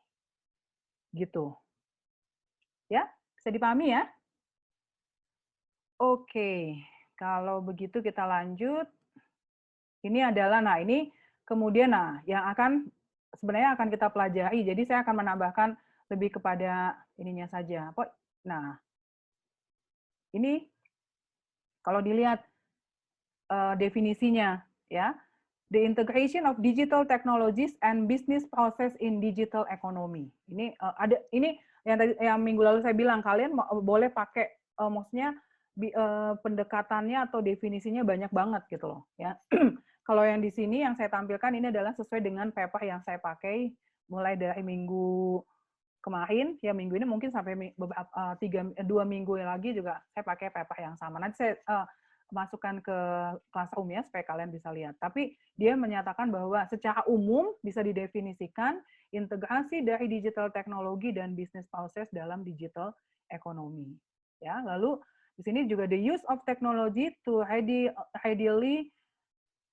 Gitu. Ya, bisa dipahami ya? Oke, kalau begitu kita lanjut. Ini adalah, nah ini kemudian, nah yang akan sebenarnya akan kita pelajari. Jadi saya akan menambahkan lebih kepada ininya saja. Nah, ini kalau dilihat definisinya, ya, the integration of digital technologies and business process in digital economy. Ini ada ini yang tadi yang minggu lalu saya bilang kalian boleh pakai maksudnya pendekatannya atau definisinya banyak banget gitu loh ya. Kalau yang di sini yang saya tampilkan ini adalah sesuai dengan paper yang saya pakai mulai dari minggu kemarin ya, minggu ini mungkin sampai beberapa 2 minggu lagi juga saya pakai paper yang sama. Nanti saya masukkan ke classroom ya supaya kalian bisa lihat. Tapi dia menyatakan bahwa secara umum bisa didefinisikan integrasi dari digital teknologi dan bisnis proses dalam digital ekonomi. Ya, lalu di sini juga the use of technology to ideally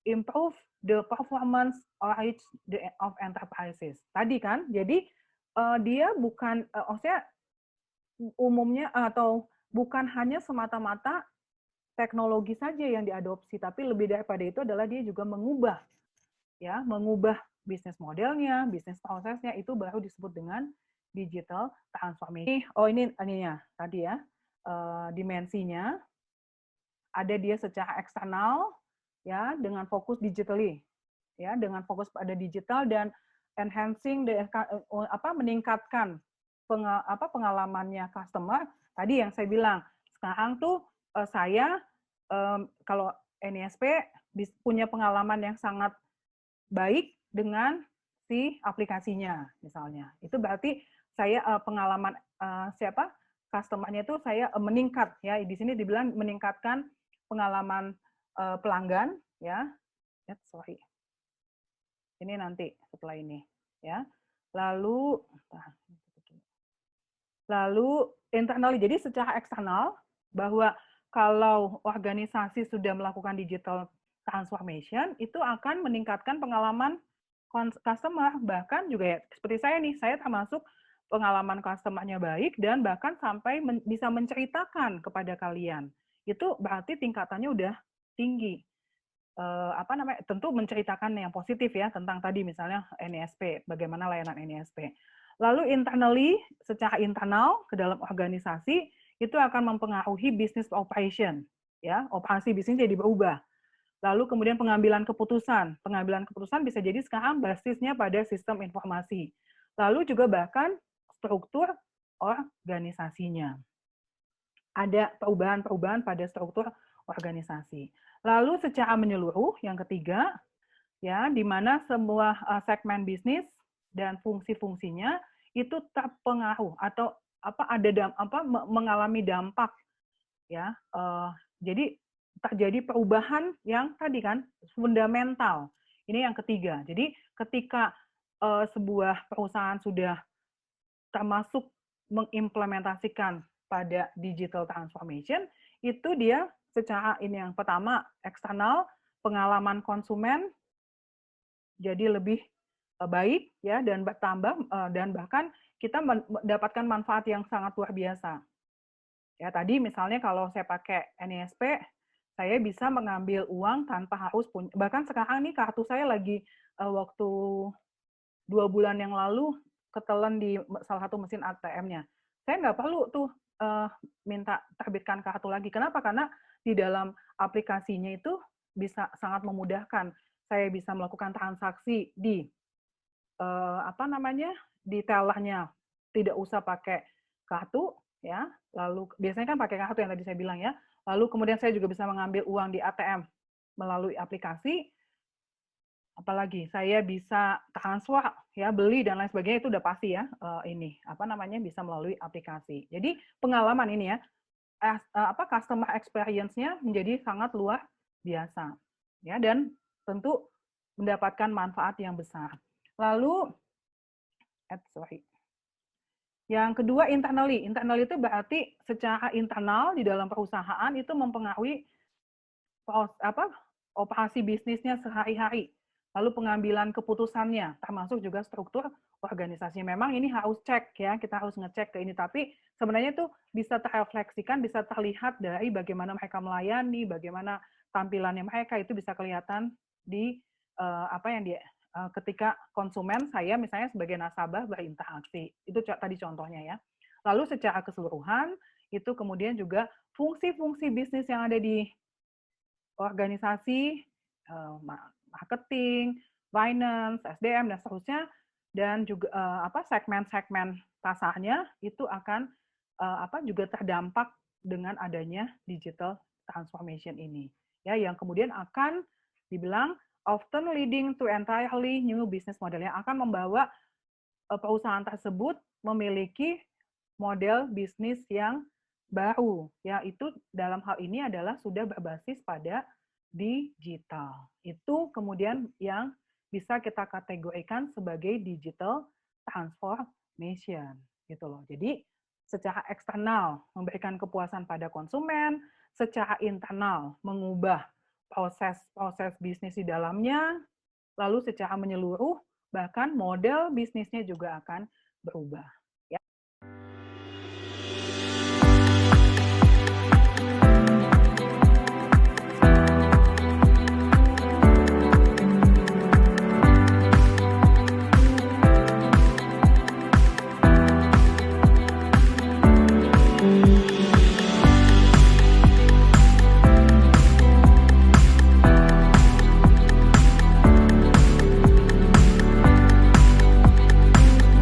improve the performance of enterprises. Tadi kan, jadi dia bukan, maksudnya umumnya atau bukan hanya semata-mata teknologi saja yang diadopsi, tapi lebih daripada itu adalah dia juga mengubah bisnis modelnya, bisnis prosesnya, itu baru disebut dengan digital transformation. Oh ini ininya tadi ya, dimensinya ada dia secara eksternal ya dengan fokus digitally ya, dengan fokus pada digital dan enhancing meningkatkan pengalamannya customer. Tadi yang saya bilang sekarang tuh saya kalau NISP punya pengalaman yang sangat baik dengan si aplikasinya misalnya. Itu berarti saya pengalaman customer-nya itu saya meningkat ya. Di sini dibilang meningkatkan pengalaman pelanggan ya. Sorry. Ini nanti setelah ini ya. Lalu internal, jadi secara eksternal bahwa kalau organisasi sudah melakukan digital transformation itu akan meningkatkan pengalaman customer, bahkan juga ya seperti saya nih, saya termasuk pengalaman customer-nya baik dan bahkan sampai bisa menceritakan kepada kalian. Itu berarti tingkatannya udah tinggi. Tentu menceritakan yang positif ya tentang tadi misalnya NISP, bagaimana layanan NISP. Lalu internally, secara internal ke dalam organisasi itu akan mempengaruhi business operation, ya operasi bisnis jadi berubah. Lalu kemudian pengambilan keputusan bisa jadi sekarang basisnya pada sistem informasi. Lalu juga bahkan struktur organisasinya. Ada perubahan-perubahan pada struktur organisasi. Lalu secara menyeluruh, yang ketiga, ya, di mana semua segmen bisnis dan fungsi-fungsinya itu terpengaruh atau mengalami dampak, ya. Jadi terjadi perubahan yang tadi kan fundamental. Ini yang ketiga. Jadi ketika sebuah perusahaan sudah termasuk mengimplementasikan pada digital transformation, itu dia secara ini yang pertama eksternal, pengalaman konsumen jadi lebih baik ya dan bertambah dan bahkan kita mendapatkan manfaat yang sangat luar biasa. Ya, tadi misalnya kalau saya pakai NISP, saya bisa mengambil uang tanpa harus punya. Bahkan sekarang nih kartu saya lagi waktu 2 bulan yang lalu ketelan di salah satu mesin ATM-nya. Saya nggak perlu tuh minta terbitkan kartu lagi. Kenapa? Karena di dalam aplikasinya itu bisa sangat memudahkan. Saya bisa melakukan transaksi di apa namanya, di tellernya, tidak usah pakai kartu, ya. Lalu biasanya kan pakai kartu yang tadi saya bilang ya. Lalu kemudian saya juga bisa mengambil uang di ATM melalui aplikasi. Apalagi saya bisa transfer, ya, beli dan lain sebagainya itu udah pasti ya. Ini apa namanya, bisa melalui aplikasi. Jadi pengalaman ini ya, customer experience-nya menjadi sangat luar biasa, ya, dan tentu mendapatkan manfaat yang besar. Lalu yang kedua, internally. Internal itu berarti secara internal di dalam perusahaan itu mempengaruhi operasi bisnisnya sehari-hari. Lalu pengambilan keputusannya, termasuk juga struktur organisasinya. Memang ini harus cek ya, kita harus ngecek ke ini. Tapi sebenarnya itu bisa terrefleksikan, bisa terlihat dari bagaimana mereka melayani, bagaimana tampilannya mereka, itu bisa kelihatan di ketika konsumen, saya misalnya sebagai nasabah berinteraksi. Itu tadi contohnya ya. Lalu secara keseluruhan, itu kemudian juga fungsi-fungsi bisnis yang ada di organisasi, marketing, finance, SDM, dan seterusnya, dan juga segmen-segmen pasarnya itu akan juga terdampak dengan adanya digital transformation ini. Ya, yang kemudian akan dibilang often leading to entirely new business model, yang akan membawa perusahaan tersebut memiliki model bisnis yang baru, yaitu dalam hal ini adalah sudah berbasis pada digital. Itu kemudian yang bisa kita kategorikan sebagai digital transformation, gitu loh. Jadi secara eksternal memberikan kepuasan pada konsumen, secara internal mengubah proses bisnis di dalamnya, lalu secara menyeluruh bahkan model bisnisnya juga akan berubah.